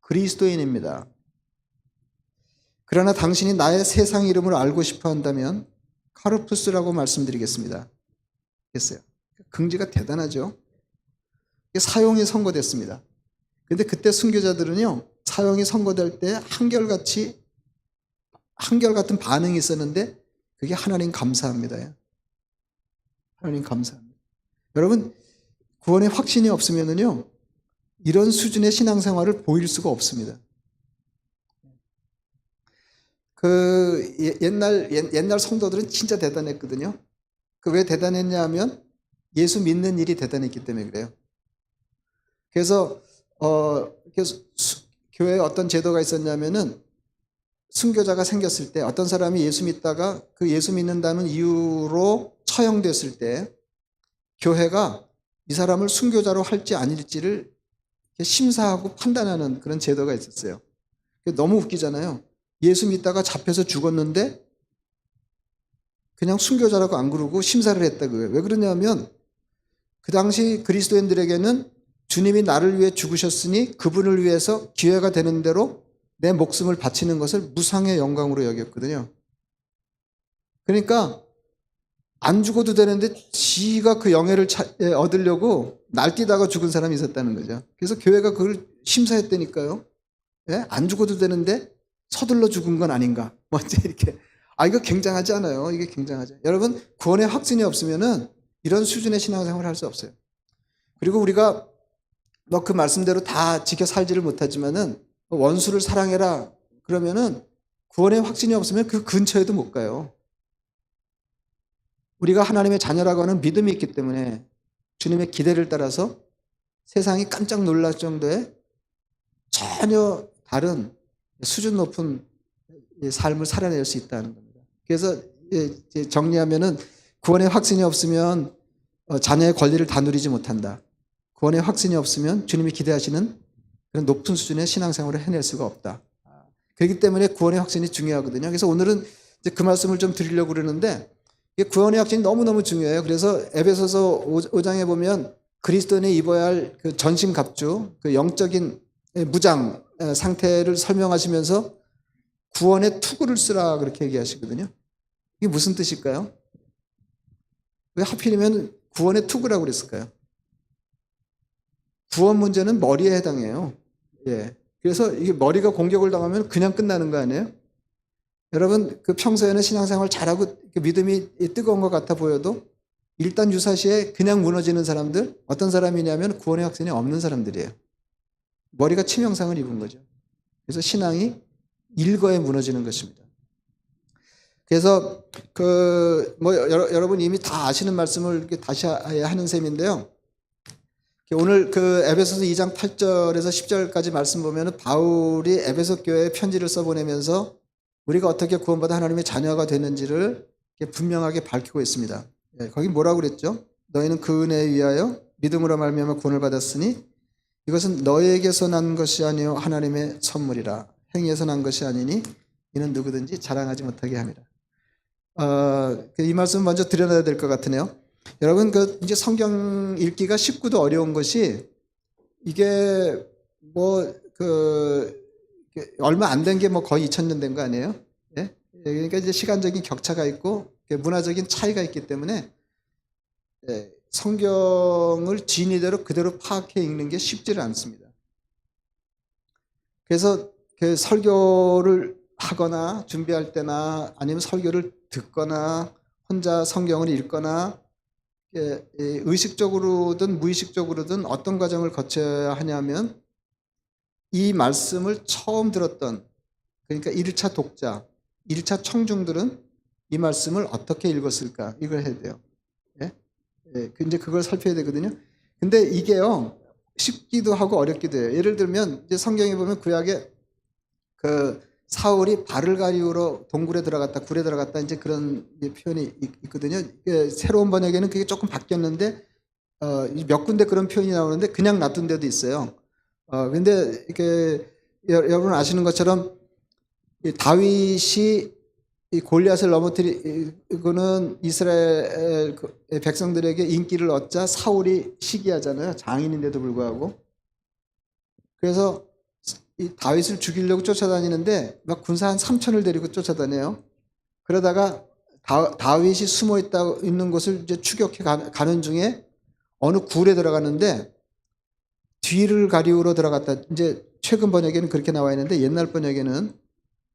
그리스도인입니다. 그러나 당신이 나의 세상 이름을 알고 싶어 한다면 카르푸스라고 말씀드리겠습니다. 됐어요. 긍지가 대단하죠. 사형이 선고됐습니다. 근데 그때 순교자들은요, 사형이 선고될 때 한결같은 반응이 있었는데 그게 하나님 감사합니다. 하나님 감사합니다. 여러분, 구원의 확신이 없으면은요, 이런 수준의 신앙생활을 보일 수가 없습니다. 옛날 성도들은 진짜 대단했거든요. 왜 대단했냐 하면 예수 믿는 일이 대단했기 때문에 그래요. 그래서 교회에 어떤 제도가 있었냐면은 순교자가 생겼을 때 어떤 사람이 예수 믿다가 그 예수 믿는다는 이유로 처형됐을 때 교회가 이 사람을 순교자로 할지 아닐지를 심사하고 판단하는 그런 제도가 있었어요. 너무 웃기잖아요. 예수 믿다가 잡혀서 죽었는데 그냥 순교자라고 안 그러고 심사를 했다 그거예요. 왜 그러냐면 그 당시 그리스도인들에게는 주님이 나를 위해 죽으셨으니 그분을 위해서 기회가 되는 대로 내 목숨을 바치는 것을 무상의 영광으로 여겼거든요. 그러니까 안 죽어도 되는데 지가 그 영예를 얻으려고 날뛰다가 죽은 사람이 있었다는 거죠. 그래서 교회가 그걸 심사했다니까요. 예? 안 죽어도 되는데 서둘러 죽은 건 아닌가. 먼저 이렇게. 이거 굉장하지 않아요. 이게 굉장하죠. 여러분, 구원의 확신이 없으면은 이런 수준의 신앙생활을 할 수 없어요. 그리고 우리가 그 말씀대로 다 지켜 살지를 못하지만은 원수를 사랑해라. 그러면은 구원의 확신이 없으면 그 근처에도 못 가요. 우리가 하나님의 자녀라고 하는 믿음이 있기 때문에 주님의 기대를 따라서 세상이 깜짝 놀랄 정도의 전혀 다른 수준 높은 삶을 살아낼 수 있다는 겁니다. 그래서 정리하면은 구원의 확신이 없으면 자녀의 권리를 다 누리지 못한다. 구원의 확신이 없으면 주님이 기대하시는 그런 높은 수준의 신앙생활을 해낼 수가 없다. 그렇기 때문에 구원의 확신이 중요하거든요. 그래서 오늘은 이제 그 말씀을 좀 드리려고 그러는데 구원의 확신이 너무너무 중요해요. 그래서 에베소서 5장에 보면 그리스도인이 입어야 할 그 전신갑주, 그 영적인 무장 상태를 설명하시면서 구원의 투구를 쓰라 그렇게 얘기하시거든요. 이게 무슨 뜻일까요? 왜 하필이면 구원의 투구라고 그랬을까요? 구원 문제는 머리에 해당해요. 예. 그래서 이게 머리가 공격을 당하면 그냥 끝나는 거 아니에요? 여러분, 그 평소에는 신앙생활 잘하고 믿음이 뜨거운 것 같아 보여도 일단 유사시에 그냥 무너지는 사람들, 어떤 사람이냐면 구원의 확신이 없는 사람들이에요. 머리가 치명상을 입은 거죠. 그래서 신앙이 일거에 무너지는 것입니다. 그래서 여러분 이미 다 아시는 말씀을 이렇게 다시 하는 셈인데요. 오늘 그 에베소서 2장 8절에서 10절까지 말씀 보면은 바울이 에베소 교회에 편지를 써보내면서 우리가 어떻게 구원받아 하나님의 자녀가 되는지를 분명하게 밝히고 있습니다. 거기 뭐라고 그랬죠? 너희는 그 은혜에 위하여 믿음으로 말미암아 구원을 받았으니 이것은 너희에게서 난 것이 아니요 하나님의 선물이라. 행위에서 난 것이 아니니 이는 누구든지 자랑하지 못하게 합니다. 이 말씀 먼저 드려놔야 될 것 같으네요. 여러분, 이제 성경 읽기가 쉽고도 어려운 것이 이게 얼마 안 된 게 거의 2000년 된 거 아니에요? 예? 그러니까 이제 시간적인 격차가 있고 문화적인 차이가 있기 때문에 성경을 진리대로 그대로 파악해 읽는 게 쉽지를 않습니다. 그래서 설교를 하거나 준비할 때나 아니면 설교를 듣거나 혼자 성경을 읽거나 의식적으로든 무의식적으로든 어떤 과정을 거쳐야 하냐면 이 말씀을 처음 들었던, 그러니까 1차 독자, 1차 청중들은 이 말씀을 어떻게 읽었을까? 이걸 해야 돼요. 예? 예, 이제 그걸 살펴야 되거든요. 근데 이게요, 쉽기도 하고 어렵기도 해요. 예를 들면, 이제 성경에 보면 구약에 그 사울이 발을 가리우러 동굴에 들어갔다, 굴에 들어갔다, 이제 그런 표현이 있거든요. 새로운 번역에는 그게 조금 바뀌었는데, 몇 군데 그런 표현이 나오는데 그냥 놔둔 데도 있어요. 근데 이게 여러분 아시는 것처럼 이 다윗이 이 골리앗을 넘어뜨리고는 이스라엘 백성들에게 인기를 얻자 사울이 시기하잖아요. 장인인데도 불구하고. 그래서 이 다윗을 죽이려고 쫓아다니는데 막 군사 한 3천을 데리고 쫓아다녀요. 그러다가 다윗이 숨어 있는 곳을 이제 추격해 가는 중에 어느 굴에 들어갔는데 뒤를 가리우러 들어갔다. 이제 최근 번역에는 그렇게 나와 있는데 옛날 번역에는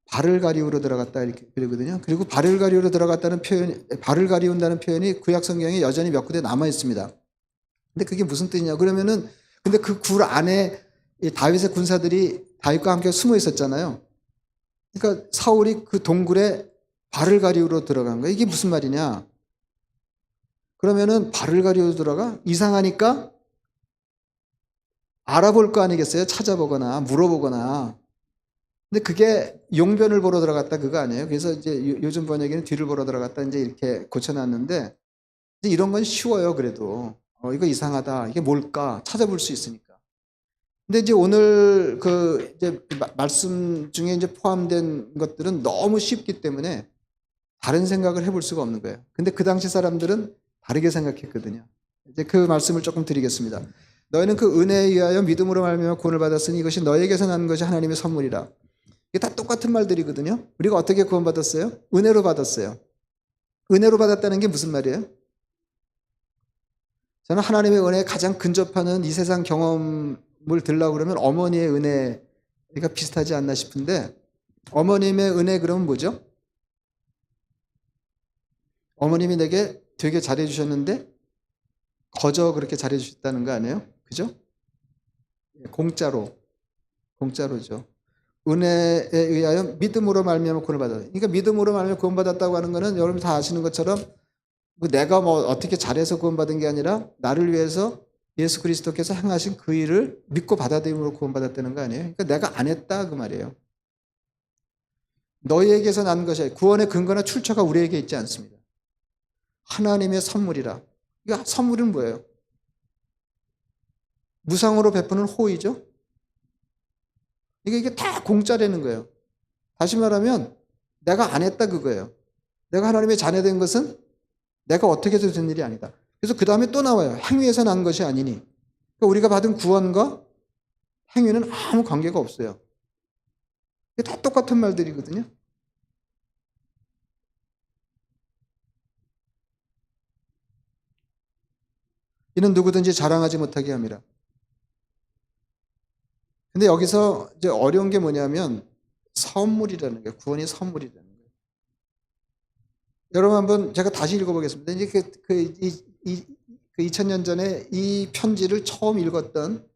발을 가리우러 들어갔다 이렇게 그러거든요. 그리고 발을 가리우러 들어갔다는 표현, 발을 가리운다는 표현이 구약 성경에 여전히 몇 군데 남아 있습니다. 근데 그게 무슨 뜻이냐? 그러면은 근데 그 굴 안에 이 다윗의 군사들이 다윗과 함께 숨어 있었잖아요. 그러니까 사울이 그 동굴에 발을 가리우러 들어간 거예요. 이게 무슨 말이냐? 그러면은 발을 가리우러 들어가? 이상하니까 알아볼 거 아니겠어요? 찾아보거나 물어보거나. 근데 그게 용변을 보러 들어갔다 그거 아니에요? 그래서 이제 요즘 번역에는 뒤를 보러 들어갔다 이제 이렇게 고쳐놨는데 이제 이런 건 쉬워요. 그래도 이거 이상하다. 이게 뭘까? 찾아볼 수 있으니까. 근데 이제 오늘 그 이제 말씀 중에 이제 포함된 것들은 너무 쉽기 때문에 다른 생각을 해볼 수가 없는 거예요. 근데 그 당시 사람들은 다르게 생각했거든요. 이제 그 말씀을 조금 드리겠습니다. 너희는 그 은혜에 의하여 믿음으로 말미암아 구원을 받았으니 이것이 너에게서 난 것이 하나님의 선물이라. 이게 다 똑같은 말들이거든요. 우리가 어떻게 구원받았어요? 은혜로 받았어요. 은혜로 받았다는 게 무슨 말이에요? 저는 하나님의 은혜에 가장 근접하는 이 세상 경험을 들려고 그러면 어머니의 은혜가 비슷하지 않나 싶은데 어머님의 은혜 그러면 뭐죠? 어머님이 내게 되게 잘해주셨는데 거저 그렇게 잘해주셨다는 거 아니에요? 그죠? 공짜로죠. 은혜에 의하여 믿음으로 말미암아 구원을 받았다. 그러니까 믿음으로 말미암아 구원받았다고 하는 거는 여러분 다 아시는 것처럼 내가 뭐 어떻게 잘해서 구원받은 게 아니라 나를 위해서 예수 그리스도께서 행하신 그 일을 믿고 받아들임으로 구원받았다는 거 아니에요? 그러니까 내가 안 했다 그 말이에요. 너희에게서 난 것이 구원의 근거나 출처가 우리에게 있지 않습니다. 하나님의 선물이라. 이거 선물은 뭐예요? 무상으로 베푸는 호의죠. 이게 다 공짜라는 거예요. 다시 말하면 내가 안 했다 그거예요. 내가 하나님의 자녀된 것은 내가 어떻게 해서 된 일이 아니다. 그래서 그 다음에 또 나와요. 행위에서 난 것이 아니니. 그러니까 우리가 받은 구원과 행위는 아무 관계가 없어요. 이게 다 똑같은 말들이거든요. 이는 누구든지 자랑하지 못하게 합니다. 근데 여기서 이제 어려운 게 뭐냐면 선물이라는 거예요. 구원이 선물이라는 거예요. 여러분 한번 제가 다시 읽어보겠습니다. 이제 그 2000년 전에 이 편지를 처음 읽었던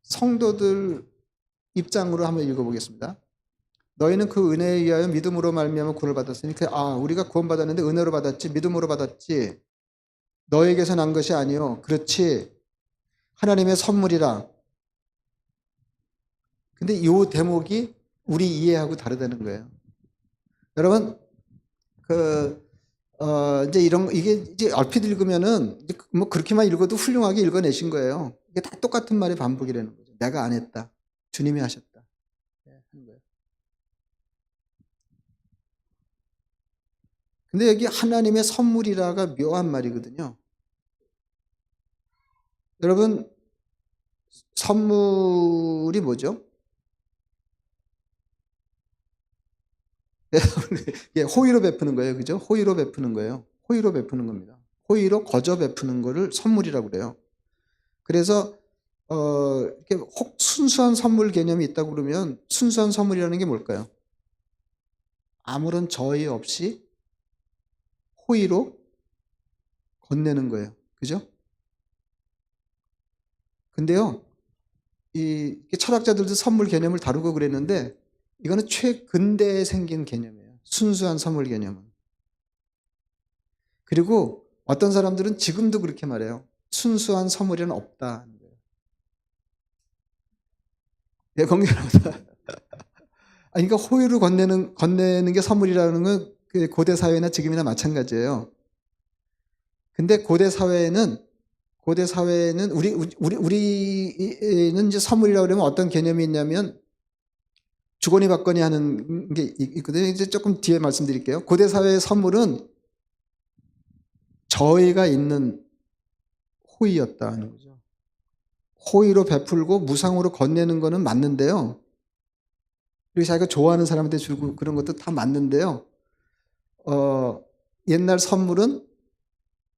성도들 입장으로 한번 읽어보겠습니다. 너희는 그 은혜에 의하여 믿음으로 말미암아 구원을 받았으니 우리가 구원받았는데 은혜로 받았지 믿음으로 받았지 너에게서 난 것이 아니요. 그렇지. 하나님의 선물이라. 근데 이 대목이 우리 이해하고 다르다는 거예요. 여러분, 이제 이게 이제 얼핏 읽으면은 뭐 그렇게만 읽어도 훌륭하게 읽어내신 거예요. 이게 다 똑같은 말의 반복이라는 거죠. 내가 안 했다. 주님이 하셨다. 하는 거예요. 근데 여기 하나님의 선물이라가 묘한 말이거든요. 여러분, 선물이 뭐죠? 호의로 베푸는 거예요. 그죠? 호의로 베푸는 거예요. 호의로 베푸는 겁니다. 호의로 거저 베푸는 거를 선물이라고 그래요. 그래서 이렇게 혹 순수한 선물 개념이 있다고 그러면 순수한 선물이라는 게 뭘까요? 아무런 저의 없이 호의로 건네는 거예요. 그죠? 근데요, 이 철학자들도 선물 개념을 다루고 그랬는데 이거는 최근대에 생긴 개념이에요. 순수한 선물 개념은. 그리고 어떤 사람들은 지금도 그렇게 말해요. 순수한 선물이란 없다. 예, 공개합니다. 그러니까 호의로 건네는 게 선물이라는 건 그 고대 사회나 지금이나 마찬가지예요. 근데 고대 사회에는 우리는 이제 선물이라고 그러면 어떤 개념이 있냐면 주거니 받거니 하는 게 있거든요. 이제 조금 뒤에 말씀드릴게요. 고대 사회의 선물은 저희가 있는 호의였다는 거죠. 호의로 베풀고 무상으로 건네는 거는 맞는데요. 그리고 자기가 좋아하는 사람한테 주고 그런 것도 다 맞는데요. 옛날 선물은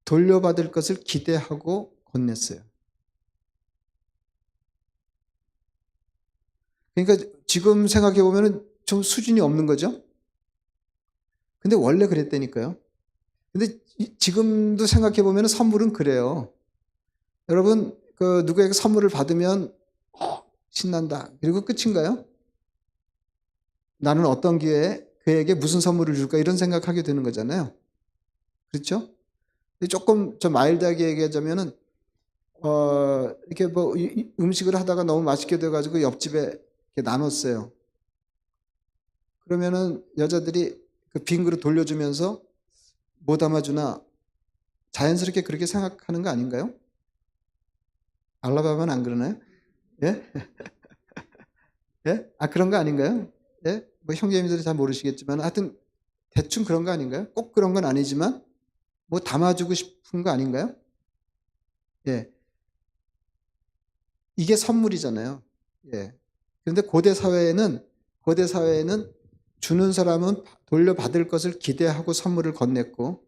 돌려받을 것을 기대하고 건넸어요. 그러니까 지금 생각해 보면 좀 수준이 없는 거죠. 근데 원래 그랬다니까요. 근데 지금도 생각해 보면 선물은 그래요. 여러분, 그 누구에게 선물을 받으면 신난다. 그리고 끝인가요? 나는 어떤 기회에 그에게 무슨 선물을 줄까 이런 생각하게 되는 거잖아요. 그렇죠? 조금 좀 마일드하게 얘기하자면은 이렇게 뭐 음식을 하다가 너무 맛있게 돼가지고 옆집에 이렇게 나눴어요. 그러면은 여자들이 그 빈 그릇 돌려주면서 뭐 담아주나 자연스럽게 그렇게 생각하는 거 아닌가요? 알라바마는 안 그러나요? 예? 예? 그런 거 아닌가요? 예? 뭐 형제님들이 잘 모르시겠지만 하여튼 대충 그런 거 아닌가요? 꼭 그런 건 아니지만 뭐 담아주고 싶은 거 아닌가요? 예. 이게 선물이잖아요. 예. 그런데 고대 사회에는 주는 사람은 돌려받을 것을 기대하고 선물을 건넸고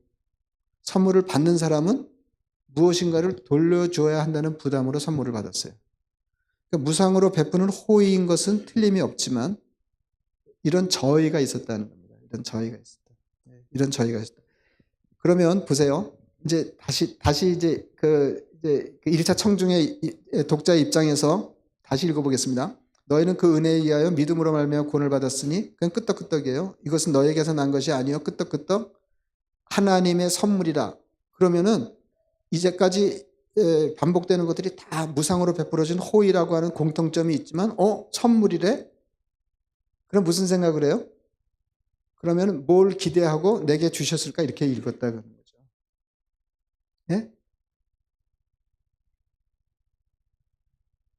선물을 받는 사람은 무엇인가를 돌려줘야 한다는 부담으로 선물을 받았어요. 그러니까 무상으로 베푸는 호의인 것은 틀림이 없지만 이런 저의가 있었다는 겁니다. 이런 저의가 있었다. 그러면 보세요. 이제 다시 이제 그 1차 청중의 독자의 입장에서 다시 읽어보겠습니다. 너희는 그 은혜에 의하여 믿음으로 말미암아 구원을 받았으니 그건 끄떡끄떡이에요. 이것은 너에게서 난 것이 아니요 끄떡끄떡 하나님의 선물이라. 그러면은 이제까지 반복되는 것들이 다 무상으로 베풀어진 호의라고 하는 공통점이 있지만 선물이래? 그럼 무슨 생각을 해요? 그러면 뭘 기대하고 내게 주셨을까 이렇게 읽었다는 거죠. 예?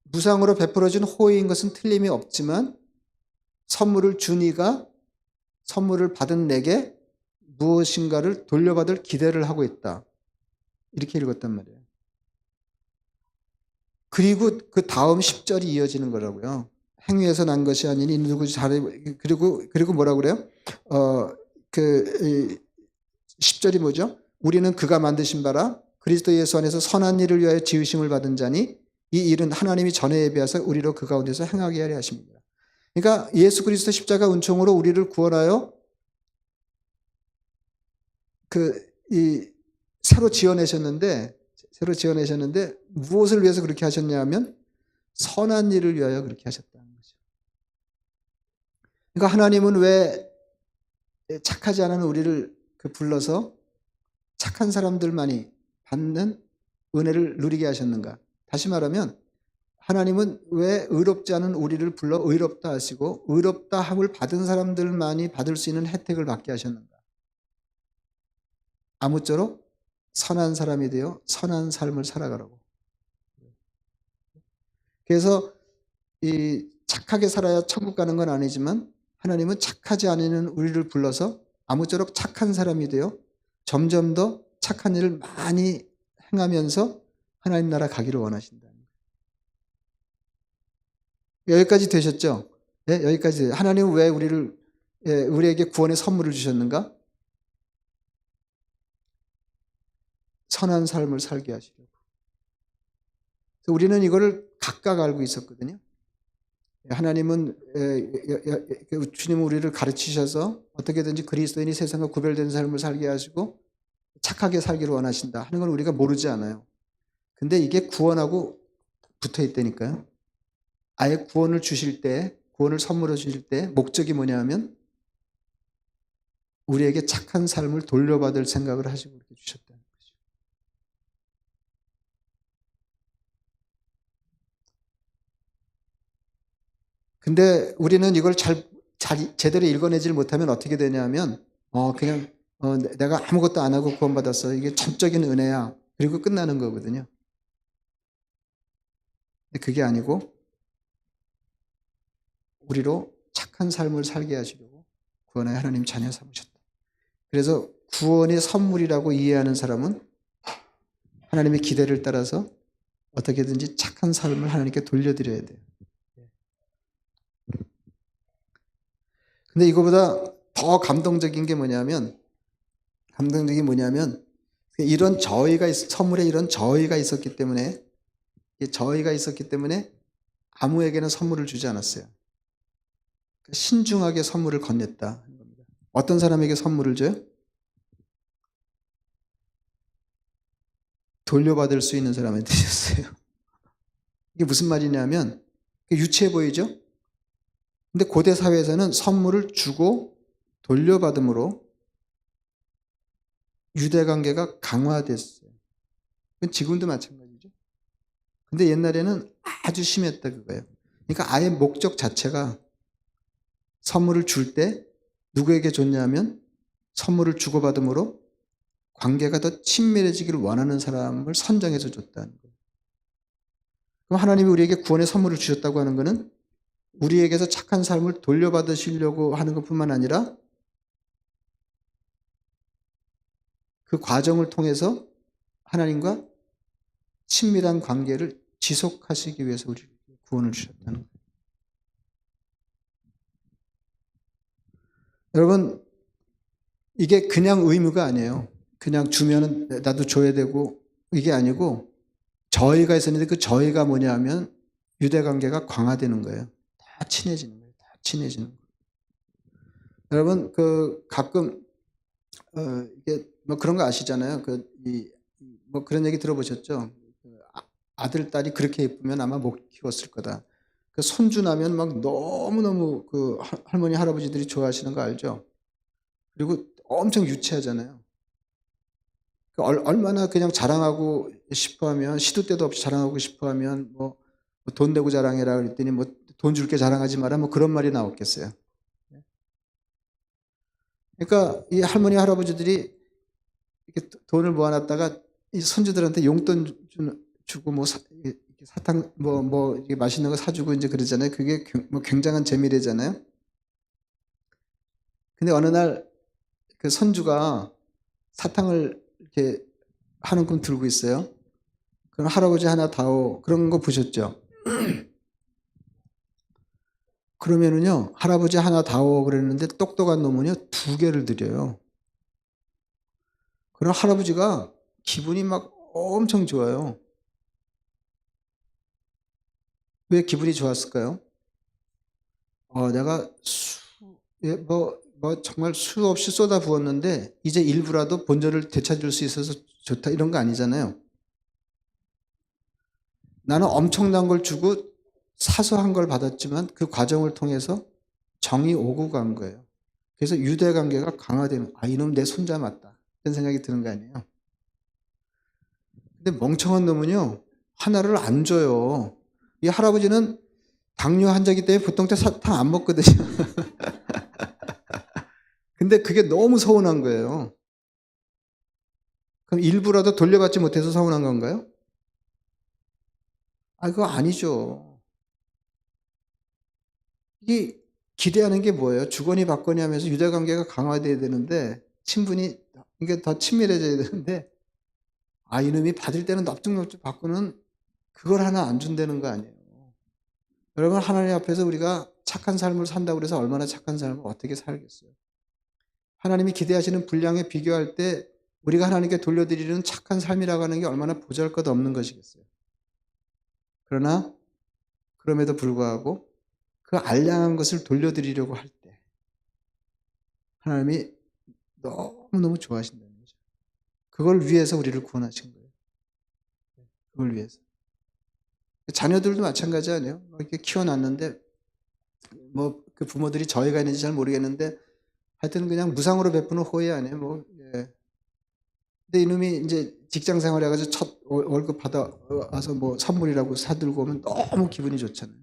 무상으로 베풀어진 호의인 것은 틀림이 없지만 선물을 준 이가 선물을 받은 내게 무엇인가를 돌려받을 기대를 하고 있다. 이렇게 읽었단 말이에요. 그리고 그 다음 10절이 이어지는 거라고요. 행위에서 난 것이 아니니 누구지 잘해. 그리고 뭐라고 그래요? 10절이 뭐죠? 우리는 그가 만드신 바라 그리스도 예수 안에서 선한 일을 위하여 지으심을 받은 자니 이 일은 하나님이 전에 예비하사 우리로 그 가운데서 행하게 하려 하십니다. 그러니까 예수 그리스도 십자가 은총으로 우리를 구원하여 새로 지어내셨는데 무엇을 위해서 그렇게 하셨냐면 선한 일을 위하여 그렇게 하셨다는 거죠. 그러니까 하나님은 왜 착하지 않은 우리를 불러서 착한 사람들만이 받는 은혜를 누리게 하셨는가? 다시 말하면 하나님은 왜 의롭지 않은 우리를 불러 의롭다 하시고 의롭다 함을 받은 사람들만이 받을 수 있는 혜택을 받게 하셨는가? 아무쪼록 선한 사람이 되어 선한 삶을 살아가라고. 그래서 이 착하게 살아야 천국 가는 건 아니지만 하나님은 착하지 않은 우리를 불러서 아무쪼록 착한 사람이 되어 점점 더 착한 일을 많이 행하면서 하나님 나라 가기를 원하신다. 여기까지 되셨죠? 네, 여기까지. 하나님은 왜 우리에게 구원의 선물을 주셨는가? 선한 삶을 살게 하시려고. 우리는 이거를 각각 알고 있었거든요. 하나님은 주님은 우리를 가르치셔서 어떻게든지 그리스도인이 세상과 구별된 삶을 살게 하시고 착하게 살기를 원하신다 하는 걸 우리가 모르지 않아요. 근데 이게 구원하고 붙어 있다니까요. 아예 구원을 주실 때, 구원을 선물로 주실 때 목적이 뭐냐면 우리에게 착한 삶을 돌려받을 생각을 하시고 그렇게 주셨다는 거죠. 근데 우리는 이걸 제대로 읽어내질 못하면 어떻게 되냐면 그냥 내가 아무것도 안 하고 구원받았어. 이게 전적인 은혜야. 그리고 끝나는 거거든요. 근데 그게 아니고 우리로 착한 삶을 살게 하시려고 구원의 하나님 자녀 삼으셨다. 그래서 구원의 선물이라고 이해하는 사람은 하나님의 기대를 따라서 어떻게든지 착한 삶을 하나님께 돌려드려야 돼요. 근데 이거보다 더 감동적인 게 뭐냐면 이런 선물에 이런 저희가 있었기 때문에 아무에게는 선물을 주지 않았어요. 신중하게 선물을 건넸다. 어떤 사람에게 선물을 줘요? 돌려받을 수 있는 사람한테 주셨어요. 이게 무슨 말이냐면 유치해 보이죠? 근데 고대 사회에서는 선물을 주고 돌려받음으로 유대 관계가 강화됐어요. 지금도 마찬가지죠. 근데 옛날에는 아주 심했다 그거예요. 그러니까 아예 목적 자체가 선물을 줄 때 누구에게 줬냐면 선물을 주고받음으로 관계가 더 친밀해지기를 원하는 사람을 선정해서 줬다는 거예요. 그럼 하나님이 우리에게 구원의 선물을 주셨다고 하는 것은 우리에게서 착한 삶을 돌려받으시려고 하는 것뿐만 아니라 그 과정을 통해서 하나님과 친밀한 관계를 지속하시기 위해서 우리에게 구원을 주셨다는 거예요. 여러분, 이게 그냥 의무가 아니에요. 그냥 주면은 나도 줘야 되고 이게 아니고 저희가 있었는데 그 저희가 뭐냐 하면 유대 관계가 강화되는 거예요. 다 친해지는 거예요. 다 친해지는 거예요. 여러분, 가끔 이게 뭐 그런 거 아시잖아요. 뭐 그런 얘기 들어보셨죠? 아들, 딸이 그렇게 예쁘면 아마 못 키웠을 거다. 그 손주 나면 막 너무너무 그 할머니, 할아버지들이 좋아하시는 거 알죠? 그리고 엄청 유치하잖아요. 얼마나 그냥 자랑하고 싶어 하면, 시도 때도 없이 자랑하고 싶어 하면, 돈 내고 자랑해라 그랬더니 돈 줄게 자랑하지 마라, 그런 말이 나왔겠어요. 그러니까 이 할머니, 할아버지들이 이렇게 돈을 모아놨다가 이 손주들한테 용돈 주고 사탕 이게 맛있는 거 사주고 이제 그러잖아요. 그게 굉장한 재미래잖아요. 근데 어느 날 그 손주가 사탕을 이렇게 하는 꿈 들고 있어요. 그럼 할아버지 하나 다오 그런 거 보셨죠? 그러면은요 할아버지 하나 다오 그랬는데 똑똑한 놈은요 2개를 드려요. 그럼 할아버지가 기분이 막 엄청 좋아요. 왜 기분이 좋았을까요? 내가 정말 수 없이 쏟아 부었는데 이제 일부라도 본전을 되찾을 수 있어서 좋다 이런 거 아니잖아요. 나는 엄청난 걸 주고 사소한 걸 받았지만 그 과정을 통해서 정이 오고 간 거예요. 그래서 유대 관계가 강화되는 이놈 내 손자 맞다 이런 생각이 드는 거 아니에요. 근데 멍청한 놈은요 하나를 안 줘요. 이 할아버지는 당뇨 환자이기 때문에 보통 때 사탕 안 먹거든요. 근데 그게 너무 서운한 거예요. 그럼 일부라도 돌려받지 못해서 서운한 건가요? 그거 아니죠. 이게 기대하는 게 뭐예요? 주거니 받거니 하면서 유대관계가 강화돼야 되는데 친분이 이게 더 친밀해져야 되는데 이놈이 받을 때는 넙죽넙죽 받고는 그걸 하나 안 준다는 거 아니에요. 여러분 하나님 앞에서 우리가 착한 삶을 산다고 해서 얼마나 착한 삶을 어떻게 살겠어요? 하나님이 기대하시는 분량에 비교할 때 우리가 하나님께 돌려드리는 착한 삶이라고 하는 게 얼마나 보잘것없는 것이겠어요. 그러나 그럼에도 불구하고 그 알량한 것을 돌려드리려고 할 때 하나님이 너무너무 좋아하신다는 거죠. 그걸 위해서 우리를 구원하신 거예요. 그걸 위해서. 자녀들도 마찬가지 아니에요. 이렇게 키워놨는데 뭐 그 부모들이 저해가 있는지 잘 모르겠는데 하여튼 그냥 무상으로 베푸는 호의 아니에요. 뭐 예. 근데 이놈이 이제 직장 생활해가지고 첫 월급 받아 와서 뭐 선물이라고 사들고 오면 너무 기분이 좋잖아요.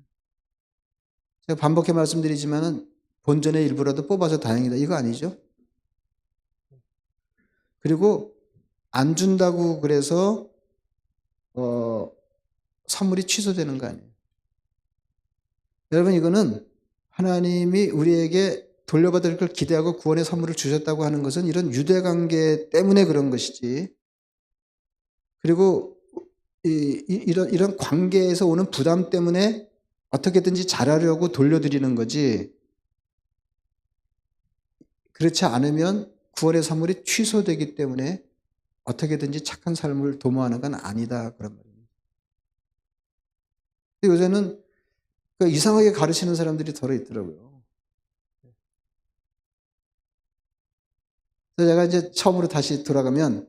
제가 반복해 말씀드리지만은 본전의 일부라도 뽑아서 다행이다. 이거 아니죠? 그리고 안 준다고 그래서 선물이 취소되는 거 아니에요. 여러분 이거는 하나님이 우리에게 돌려받을 걸 기대하고 구원의 선물을 주셨다고 하는 것은 이런 유대관계 때문에 그런 것이지. 그리고 이런 관계에서 오는 부담 때문에 어떻게든지 잘하려고 돌려드리는 거지. 그렇지 않으면 구원의 선물이 취소되기 때문에 어떻게든지 착한 삶을 도모하는 건 아니다. 그런 말입니다. 근데 요새는 이상하게 가르치는 사람들이 덜어 있더라고요. 그래서 제가 이제 처음으로 다시 돌아가면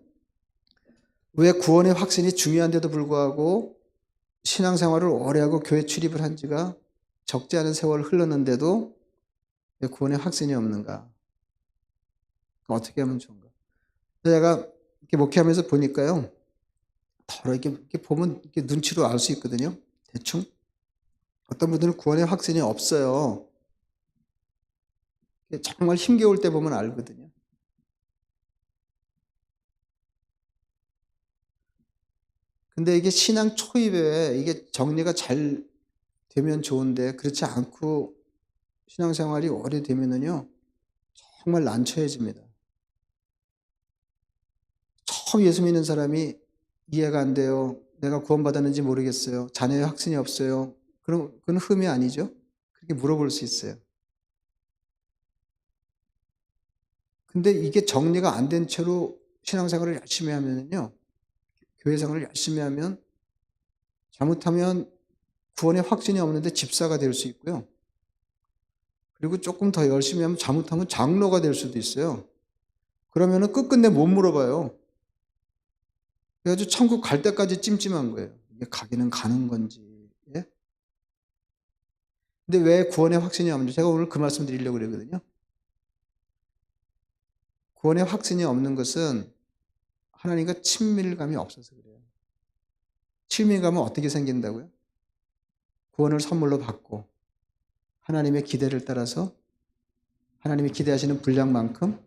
왜 구원의 확신이 중요한데도 불구하고 신앙생활을 오래 하고 교회 출입을 한 지가 적지 않은 세월을 흘렀는데도 왜 구원의 확신이 없는가? 어떻게 하면 좋은가? 제가 이렇게 목회하면서 보니까요, 더러 이렇게 보면 이렇게 눈치로 알 수 있거든요. 대충 어떤 분들은 구원의 확신이 없어요. 정말 힘겨울 때 보면 알거든요. 근데 이게 신앙 초입에 이게 정리가 잘 되면 좋은데 그렇지 않고 신앙생활이 오래되면은요 정말 난처해집니다. 처음 예수 믿는 사람이 이해가 안 돼요. 내가 구원받았는지 모르겠어요. 자녀의 확신이 없어요. 그럼 그건 흠이 아니죠? 그렇게 물어볼 수 있어요. 근데 이게 정리가 안 된 채로 신앙생활을 열심히 하면은요 교회 생활을 열심히 하면 잘못하면 구원의 확신이 없는데 집사가 될 수 있고요. 그리고 조금 더 열심히 하면 잘못하면 장로가 될 수도 있어요. 그러면은 끝끝내 못 물어봐요. 그래가지고 천국 갈 때까지 찜찜한 거예요. 이게 가기는 가는 건지. 예? 근데 왜 구원의 확신이 없는지 제가 오늘 그 말씀 드리려고 그러거든요. 구원의 확신이 없는 것은 하나님과 친밀감이 없어서 그래요. 친밀감은 어떻게 생긴다고요? 구원을 선물로 받고 하나님의 기대를 따라서 하나님이 기대하시는 분량만큼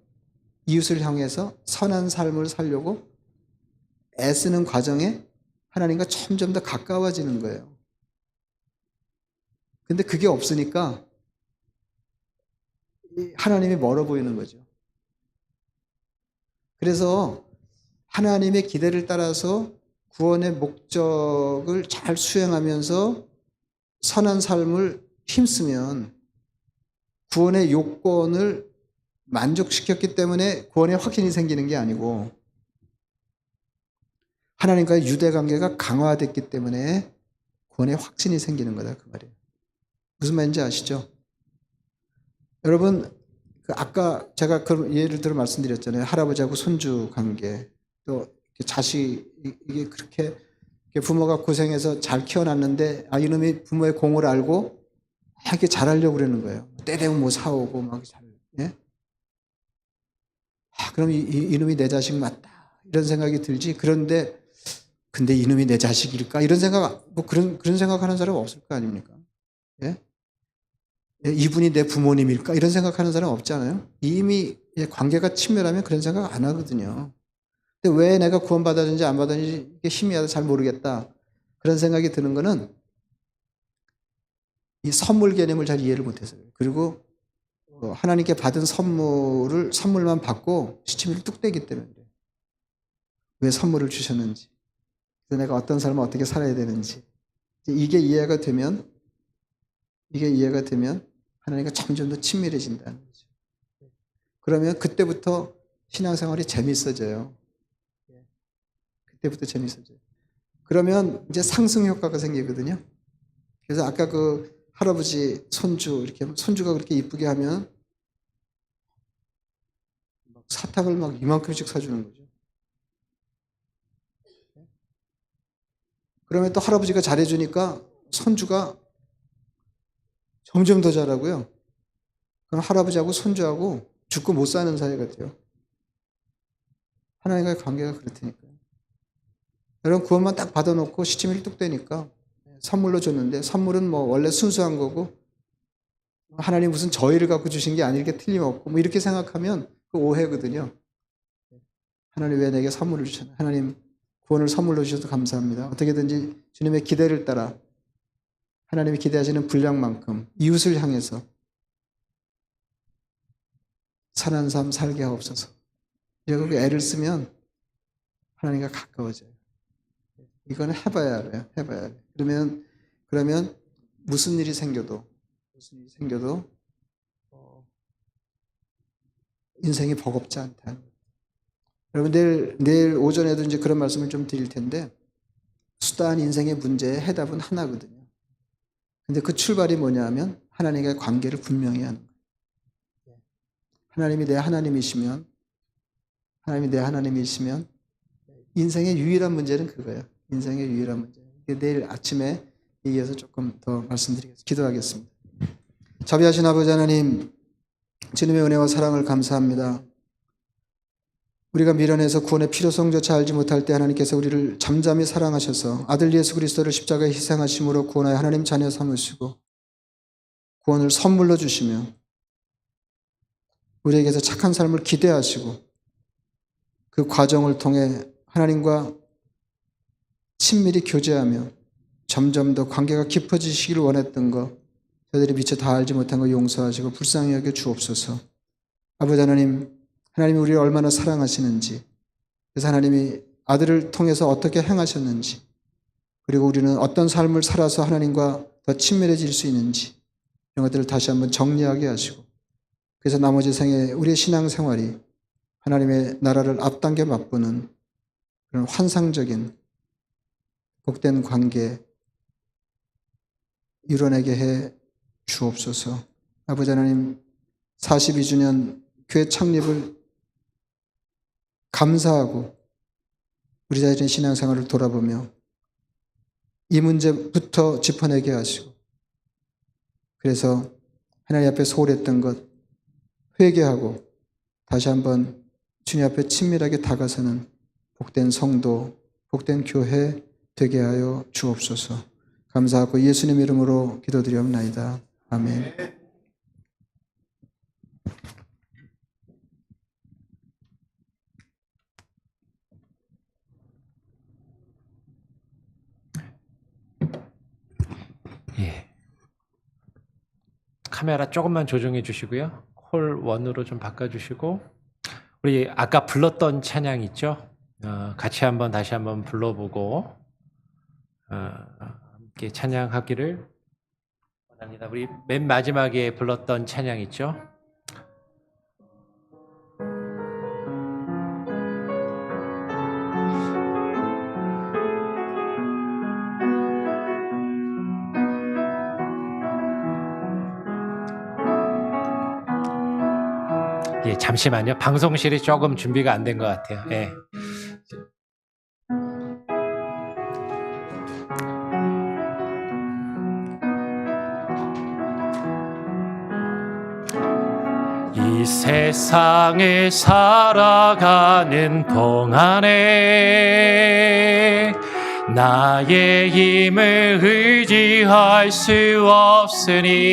이웃을 향해서 선한 삶을 살려고 애쓰는 과정에 하나님과 점점 더 가까워지는 거예요. 근데 그게 없으니까 하나님이 멀어 보이는 거죠. 그래서 하나님의 기대를 따라서 구원의 목적을 잘 수행하면서 선한 삶을 힘쓰면 구원의 요건을 만족시켰기 때문에 구원의 확신이 생기는 게 아니고 하나님과의 유대관계가 강화됐기 때문에 구원의 확신이 생기는 거다 그 말이에요. 무슨 말인지 아시죠? 여러분 아까 제가 그 예를 들어 말씀드렸잖아요. 할아버지하고 손주 관계 또 자식 이게 그렇게 부모가 고생해서 잘 키워놨는데 이놈이 부모의 공을 알고 이렇게 잘하려고 그러는 거예요. 때 되면 뭐 사오고 막 잘. 예? 그럼 이놈이 내 자식 맞다 이런 생각이 들지. 그런데 근데 이놈이 내 자식일까 이런 생각 뭐 그런 생각하는 사람 없을 거 아닙니까? 예? 이분이 내 부모님일까 이런 생각하는 사람 없잖아요. 이미 관계가 친밀하면 그런 생각 안 하거든요. 근데 왜 내가 구원받았는지 안 받았는지 이게 희미하다 잘 모르겠다 그런 생각이 드는 거는 이 선물 개념을 잘 이해를 못해서요. 그리고 하나님께 받은 선물만 받고 시치미를 뚝 떼기 때문에 그래요. 왜 선물을 주셨는지, 그래서 내가 어떤 삶을 어떻게 살아야 되는지 이게 이해가 되면 하나님과 점점 더 친밀해진다는 거죠. 그러면 그때부터 신앙생활이 재밌어져요. 그때부터 재밌어져요. 그러면 이제 상승 효과가 생기거든요. 그래서 아까 그 할아버지 손주 이렇게 손주가 그렇게 이쁘게 하면 사탕을 막 이만큼씩 사주는 거죠. 그러면 또 할아버지가 잘해주니까 손주가 점점 더 잘하고요. 그럼 할아버지하고 손주하고 죽고 못 사는 사이가 돼요. 하나님과의 관계가 그렇다니까요. 여러분 구원만 딱 받아놓고 시침이 뚝 되니까 선물로 줬는데 선물은 뭐 원래 순수한 거고 하나님 무슨 저희를 갖고 주신 게 아닐 게 틀림없고 뭐 이렇게 생각하면 그 오해거든요. 하나님 왜 내게 선물을 주셨나? 하나님 구원을 선물로 주셔서 감사합니다. 어떻게든지 주님의 기대를 따라 하나님이 기대하시는 분량만큼 이웃을 향해서 선한 삶 살게 하옵소서. 이렇게 애를 쓰면 하나님과 가까워져요. 이거는 해봐야 알아요. 해봐야 알아요. 그러면 무슨 일이 생겨도 인생이 버겁지 않다. 여러분 내일 오전에도 이제 그런 말씀을 좀 드릴 텐데 수다한 인생의 문제의 해답은 하나거든요. 근데 그 출발이 뭐냐 하면 하나님과의 관계를 분명히 하는 거예요. 하나님이 내 하나님이시면 인생의 유일한 문제는 그거예요. 인생의 유일한 문제. 내일 아침에 이어서 조금 더 말씀드리겠습니다. 기도하겠습니다. 자비하신 아버지 하나님, 주님의 은혜와 사랑을 감사합니다. 우리가 미련해서 구원의 필요성조차 알지 못할 때 하나님께서 우리를 잠잠히 사랑하셔서 아들 예수 그리스도를 십자가에 희생하심으로 구원하여 하나님 자녀 삼으시고 구원을 선물로 주시며 우리에게서 착한 삶을 기대하시고 그 과정을 통해 하나님과 친밀히 교제하며 점점 더 관계가 깊어지시기를 원했던 것, 저희들이 미처 다 알지 못한 것 용서하시고 불쌍히 여겨 주옵소서. 아버지 하나님, 하나님이 우리를 얼마나 사랑하시는지, 그래서 하나님이 아들을 통해서 어떻게 행하셨는지, 그리고 우리는 어떤 삶을 살아서 하나님과 더 친밀해질 수 있는지 이런 것들을 다시 한번 정리하게 하시고, 그래서 나머지 생에 우리의 신앙생활이 하나님의 나라를 앞당겨 맛보는 그런 환상적인 복된 관계 이뤄내게 해 주옵소서. 아버지 하나님, 42주년 교회 창립을 감사하고 우리 자신의 신앙생활을 돌아보며 이 문제부터 짚어내게 하시고, 그래서 하나님 앞에 소홀했던 것 회개하고 다시 한번 주님 앞에 친밀하게 다가서는 복된 성도, 복된 교회 되게 하여 주옵소서. 감사하고 예수님 이름으로 기도드리옵나이다. 아멘. 예. 카메라 조금만 조정해 주시고요. 홀 1으로 좀 바꿔주시고, 우리 아까 불렀던 찬양 있죠? 같이 다시 한번 불러보고 함께 찬양하기를 원합니다. 우리 맨 마지막에 불렀던 찬양 있죠? 예, 잠시만요. 방송실이 조금 준비가 안 된 것 같아요. 예. 이 세상을 살아가는 동안에 나의 힘을 의지할 수 없으니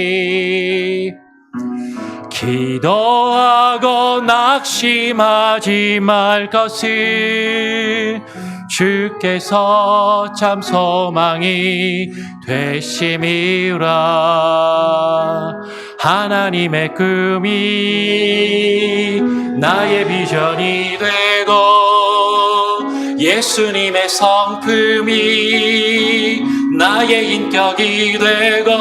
기도하고 낙심하지 말 것을 주께서 참 소망이 되심이라. 하나님의 꿈이 나의 비전이 되고 예수님의 성품이 나의 인격이 되고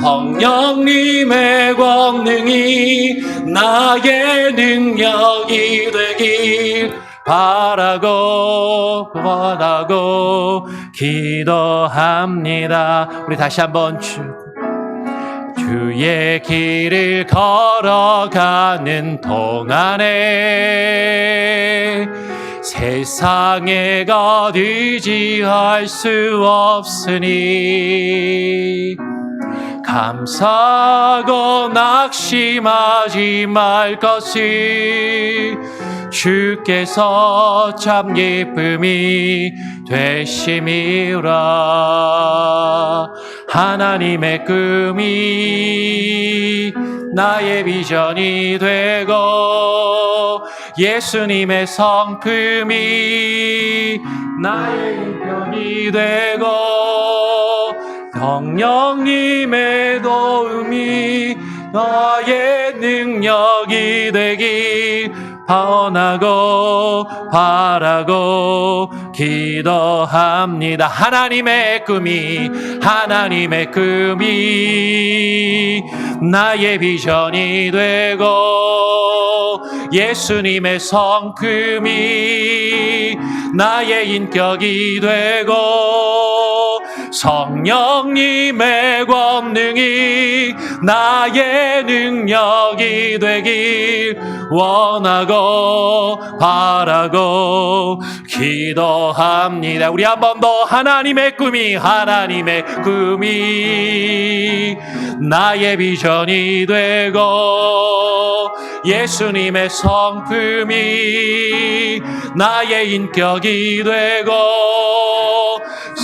성령님의 권능이 나의 능력이 되길 바라고 원하고 기도합니다. 우리 다시 한번 주의 길을 걸어가는 동안에 세상에 것 의지할 수 없으니 감사하고 낙심하지 말 것을 주께서 참 기쁨이 되심이라. 하나님의 꿈이 나의 비전이 되고 예수님의 성품이 나의 인격이 되고 성령님의 도움이 나의 능력이 되길 원하고 바라고 기도합니다. 하나님의 꿈이 나의 비전이 되고 예수님의 성품이 나의 인격이 되고 성령님의 권능이 나의 능력이 되길 원하고 바라고 기도합니다. 우리 한 번 더 하나님의 꿈이 나의 비전이 되고 예수님의 성품이 나의 인격이 되고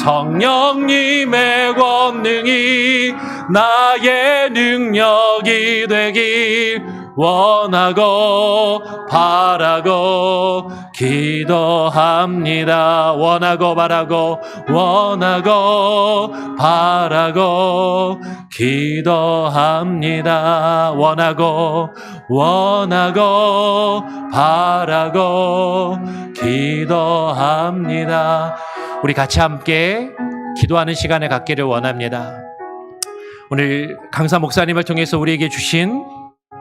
성령님의 권능이 나의 능력이 되길 원하고 바라고 기도합니다. 원하고 바라고 기도합니다. 원하고 바라고 기도합니다. 우리 같이 함께 기도하는 시간을 갖기를 원합니다. 오늘 강사 목사님을 통해서 우리에게 주신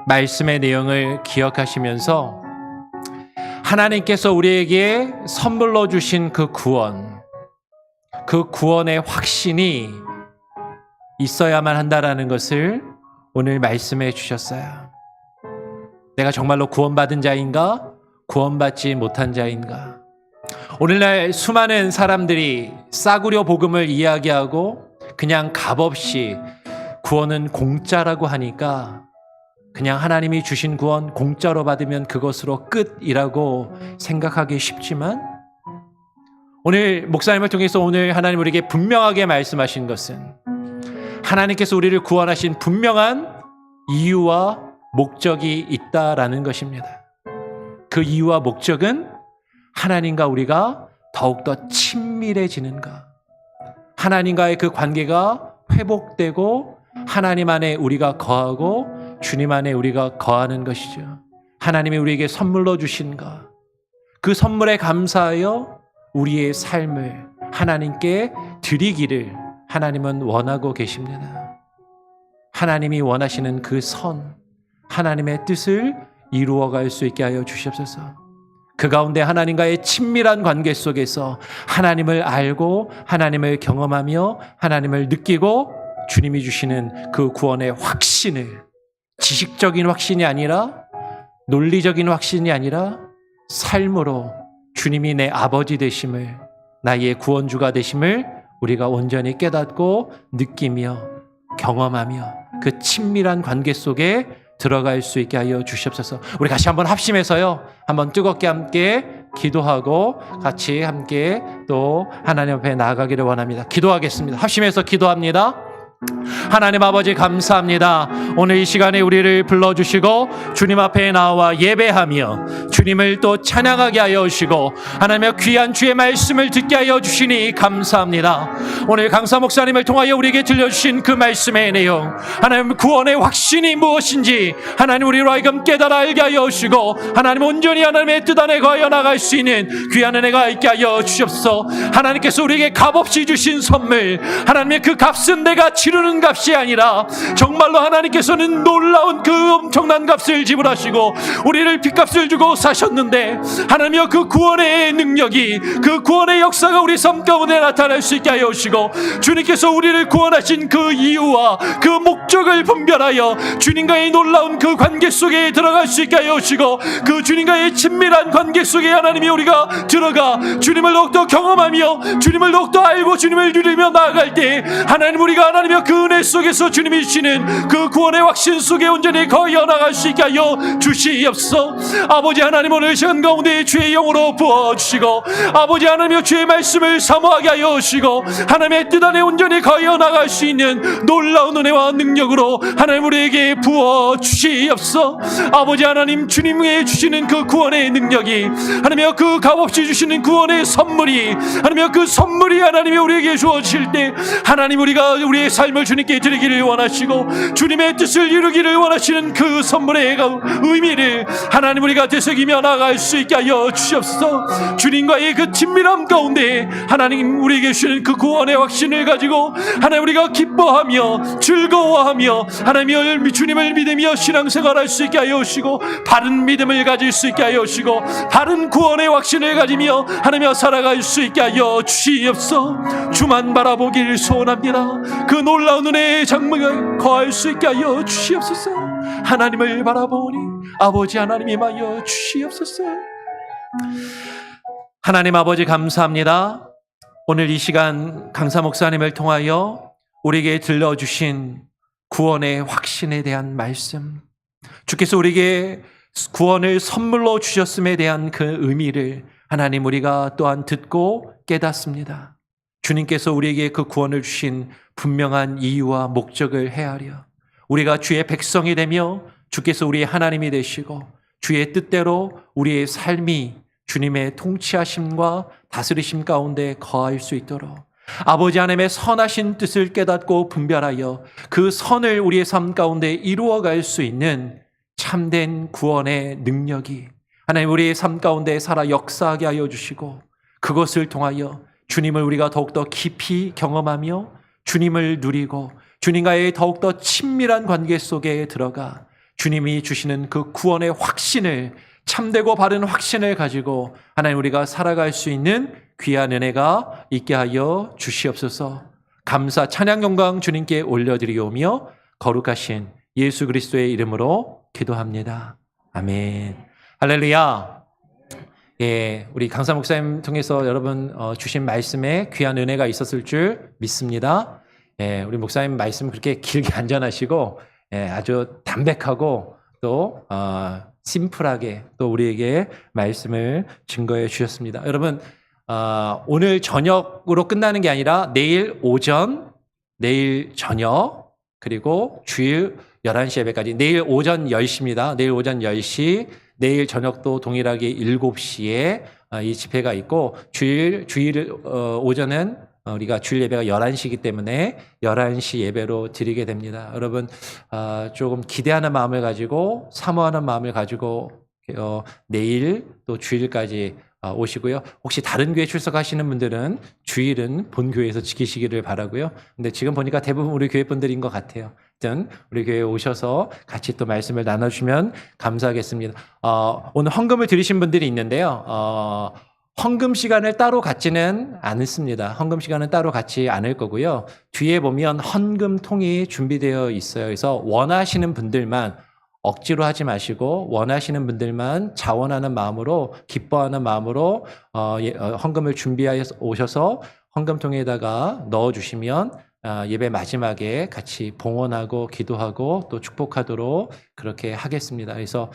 말씀의 내용을 기억하시면서 하나님께서 우리에게 선물로 주신 그 구원의 확신이 있어야만 한다라는 것을 오늘 말씀해 주셨어요. 내가 정말로 구원받은 자인가? 구원받지 못한 자인가? 오늘날 수많은 사람들이 싸구려 복음을 이야기하고 그냥 값없이 구원은 공짜라고 하니까 그냥 하나님이 주신 구원 공짜로 받으면 그것으로 끝이라고 생각하기 쉽지만 오늘 목사님을 통해서 오늘 하나님 우리에게 분명하게 말씀하신 것은 하나님께서 우리를 구원하신 분명한 이유와 목적이 있다라는 것입니다. 그 이유와 목적은 하나님과 우리가 더욱더 친밀해지는 것, 하나님과의 그 관계가 회복되고 하나님 안에 우리가 거하고 주님 안에 우리가 거하는 것이죠. 하나님이 우리에게 선물로 주신 것, 그 선물에 감사하여 우리의 삶을 하나님께 드리기를 하나님은 원하고 계십니다. 하나님이 원하시는 그 선, 하나님의 뜻을 이루어갈 수 있게 하여 주시옵소서. 그 가운데 하나님과의 친밀한 관계 속에서 하나님을 알고 하나님을 경험하며 하나님을 느끼고 주님이 주시는 그 구원의 확신을, 지식적인 확신이 아니라 논리적인 확신이 아니라 삶으로 주님이 내 아버지 되심을, 나의 구원주가 되심을 우리가 온전히 깨닫고 느끼며 경험하며 그 친밀한 관계 속에 들어갈 수 있게 하여 주시옵소서. 우리 같이 한번 합심해서요, 한번 뜨겁게 함께 기도하고 같이 함께 또 하나님 앞에 나아가기를 원합니다. 기도하겠습니다. 합심해서 기도합니다. 하나님 아버지 감사합니다. 오늘 이 시간에 우리를 불러주시고 주님 앞에 나와 예배하며 주님을 또 찬양하게 하여 주시고 하나님의 귀한 주의 말씀을 듣게 하여 주시니 감사합니다. 오늘 강사 목사님을 통하여 우리에게 들려주신 그 말씀의 내용, 하나님 구원의 확신이 무엇인지 하나님 우리로 하여금 깨달아 알게 하여 주시고 하나님 온전히 하나님의 뜻 안에 거하여 나갈 수 있는 귀한 은혜가 있게 하여 주시옵소서. 하나님께서 우리에게 값없이 주신 선물, 하나님의 그 값은 내가 치르는 값이 아니라 정말로 하나님께서는 놀라운 그 엄청난 값을 지불하시고 우리를 핏값을 주고 구원하셨는데 하나님이여 그 구원의 능력이 그 구원의 역사가 우리 삶 가운데 나타날 수 있게 하여 주시고 주님께서 우리를 구원하신 그 이유와 그 목적을 분별하여 주님과의 놀라운 그 관계 속에 들어갈 수 있게 하여 주시고 그 주님과의 친밀한 관계 속에 하나님이 우리가 들어가 주님을 더욱더 경험하며 주님을 더욱더 알고 주님을 누리며 나아갈 때 하나님 우리가 하나님의 그 은혜 속에서 주님이 주시는 그 구원의 확신 속에 온전히 거하여 나갈 수 있게 하여 주시옵소서. 아버지 하나님 오늘 시간 가운데 주의 영으로 부어주시고 아버지 하나님여 주의 말씀을 사모하게 하여 주시고 하나님의 뜻 안에 온전히 거하여 나갈 수 있는 놀라운 은혜와 능력으로 하나님 우리에게 부어주시옵소서. 아버지 하나님 주님의 주시는 그 구원의 능력이 하나님여 그 값없이 주시는 구원의 선물이 하나님여 그 선물이 하나님이 우리에게 주어질 때 하나님 우리가 우리의 삶을 주님께 드리기를 원하시고 주님의 뜻을 이루기를 원하시는 그 선물의 의미를 하나님 우리가 되새기며 나갈 수 있게 하여 주시옵소서. 주님과의 그 친밀함 가운데 하나님 우리에게 주시는 그 구원의 확신을 가지고 하나님 우리가 기뻐하며 즐거워하며 하나님 주님을 믿으며 신앙생활할 수 있게 하여 주시고 바른 믿음을 가질 수 있게 하여 주시고 바른 구원의 확신을 가지며 하나님여 살아갈 수 있게 하여 주시옵소서. 주만 바라보기를 소원합니다. 그 놀라운 은혜의 장막에 거할 수 있게 하여 주시옵소서. 하나님을 바라보니 아버지 하나님 임하여 주시옵소서. 하나님 아버지 감사합니다. 오늘 이 시간 강사 목사님을 통하여 우리에게 들려주신 구원의 확신에 대한 말씀, 주께서 우리에게 구원을 선물로 주셨음에 대한 그 의미를 하나님 우리가 또한 듣고 깨닫습니다. 주님께서 우리에게 그 구원을 주신 분명한 이유와 목적을 헤아려 우리가 주의 백성이 되며 주께서 우리의 하나님이 되시고 주의 뜻대로 우리의 삶이 주님의 통치하심과 다스리심 가운데 거할 수 있도록 아버지 하나님의 선하신 뜻을 깨닫고 분별하여 그 선을 우리의 삶 가운데 이루어갈 수 있는 참된 구원의 능력이 하나님 우리의 삶 가운데 살아 역사하게 하여 주시고 그것을 통하여 주님을 우리가 더욱더 깊이 경험하며 주님을 누리고 주님과의 더욱더 친밀한 관계 속에 들어가 주님이 주시는 그 구원의 확신을 참되고 바른 확신을 가지고 하나님 우리가 살아갈 수 있는 귀한 은혜가 있게 하여 주시옵소서. 감사 찬양 영광 주님께 올려드리오며 거룩하신 예수 그리스도의 이름으로 기도합니다. 아멘. 할렐루야. 예, 우리 강사 목사님 통해서 여러분 주신 말씀에 귀한 은혜가 있었을 줄 믿습니다. 예, 우리 목사님 말씀 그렇게 길게 안 전하시고 예, 아주 담백하고 또 심플하게 또 우리에게 말씀을 증거해 주셨습니다. 여러분 오늘 저녁으로 끝나는 게 아니라 내일 오전, 내일 저녁 그리고 주일 11시 예배까지 내일 오전 10시입니다. 내일 오전 10시 내일 저녁도 동일하게 7시에 이 집회가 있고 주일 오전은 우리가 주일 예배가 11시이기 때문에 11시 예배로 드리게 됩니다. 여러분 조금 기대하는 마음을 가지고 사모하는 마음을 가지고 내일 또 주일까지 오시고요. 혹시 다른 교회 출석하시는 분들은 주일은 본 교회에서 지키시기를 바라고요. 근데 지금 보니까 대부분 우리 교회 분들인 것 같아요. 하여튼 우리 교회에 오셔서 같이 또 말씀을 나눠주면 감사하겠습니다. 오늘 헌금을 드리신 분들이 있는데요. 헌금 시간을 따로 갖지는 않습니다. 헌금 시간은 따로 갖지 않을 거고요. 뒤에 보면 헌금통이 준비되어 있어요. 그래서 원하시는 분들만 억지로 하지 마시고 원하시는 분들만 자원하는 마음으로 기뻐하는 마음으로 헌금을 준비하여 오셔서 헌금통에다가 넣어주시면 예배 마지막에 같이 봉헌하고 기도하고 또 축복하도록 그렇게 하겠습니다. 그래서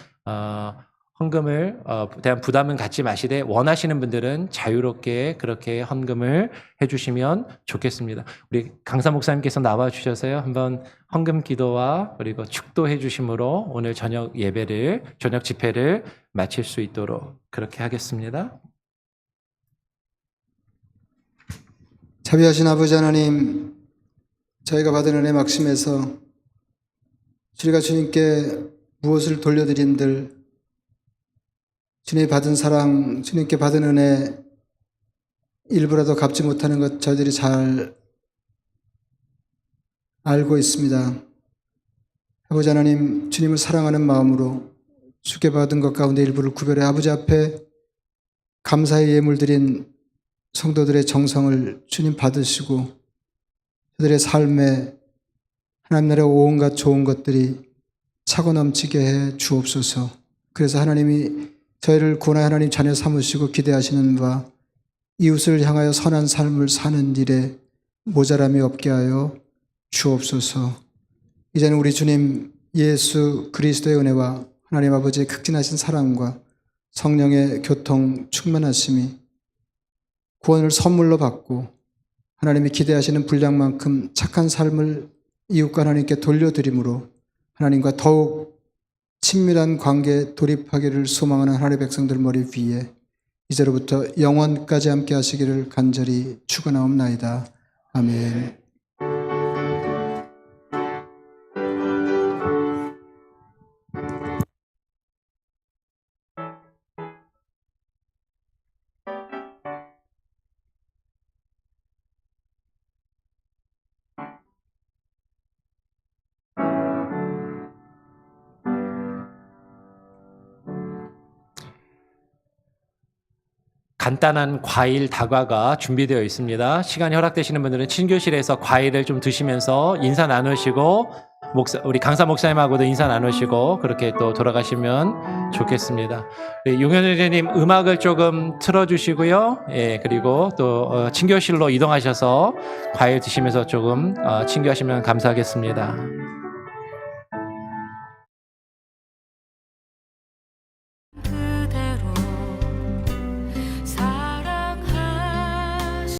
헌금을 대한 부담은 갖지 마시되 원하시는 분들은 자유롭게 그렇게 헌금을 해주시면 좋겠습니다. 우리 강사 목사님께서 나와 주셔서요. 한번 헌금 기도와 그리고 축도해 주심으로 오늘 저녁 예배를 저녁 집회를 마칠 수 있도록 그렇게 하겠습니다. 자비하신 아버지 하나님, 저희가 받은 은혜 막심에서 저희가 주님께 무엇을 돌려드린들 주님이 받은 사랑, 주님께 받은 은혜 일부라도 갚지 못하는 것 저희들이 잘 알고 있습니다. 아버지 하나님, 주님을 사랑하는 마음으로 주께 받은 것 가운데 일부를 구별해 아버지 앞에 감사의 예물 드린 성도들의 정성을 주님 받으시고 그들의 삶에 하나님 나라의 온갖 좋은 것들이 차고 넘치게 해 주옵소서. 그래서 하나님이 저희를 구원하여 하나님 자녀 삼으시고 기대하시는 바 이웃을 향하여 선한 삶을 사는 일에 모자람이 없게 하여 주옵소서. 이제는 우리 주님 예수 그리스도의 은혜와 하나님 아버지의 극진하신 사랑과 성령의 교통 충만하심이 구원을 선물로 받고 하나님이 기대하시는 분량만큼 착한 삶을 이웃과 하나님께 돌려드림으로 하나님과 더욱 친밀한 관계에 돌입하기를 소망하는 하나님의 백성들 머리 위에 이제로부터 영원까지 함께 하시기를 간절히 축원하옵나이다. 아멘. 간단한 과일 다과가 준비되어 있습니다. 시간이 허락되시는 분들은 친교실에서 과일을 좀 드시면서 인사 나누시고 우리 강사 목사님하고도 인사 나누시고 그렇게 또 돌아가시면 좋겠습니다. 용현재님 음악을 조금 틀어주시고요. 예, 그리고 또 친교실로 이동하셔서 과일 드시면서 조금 친교하시면 감사하겠습니다.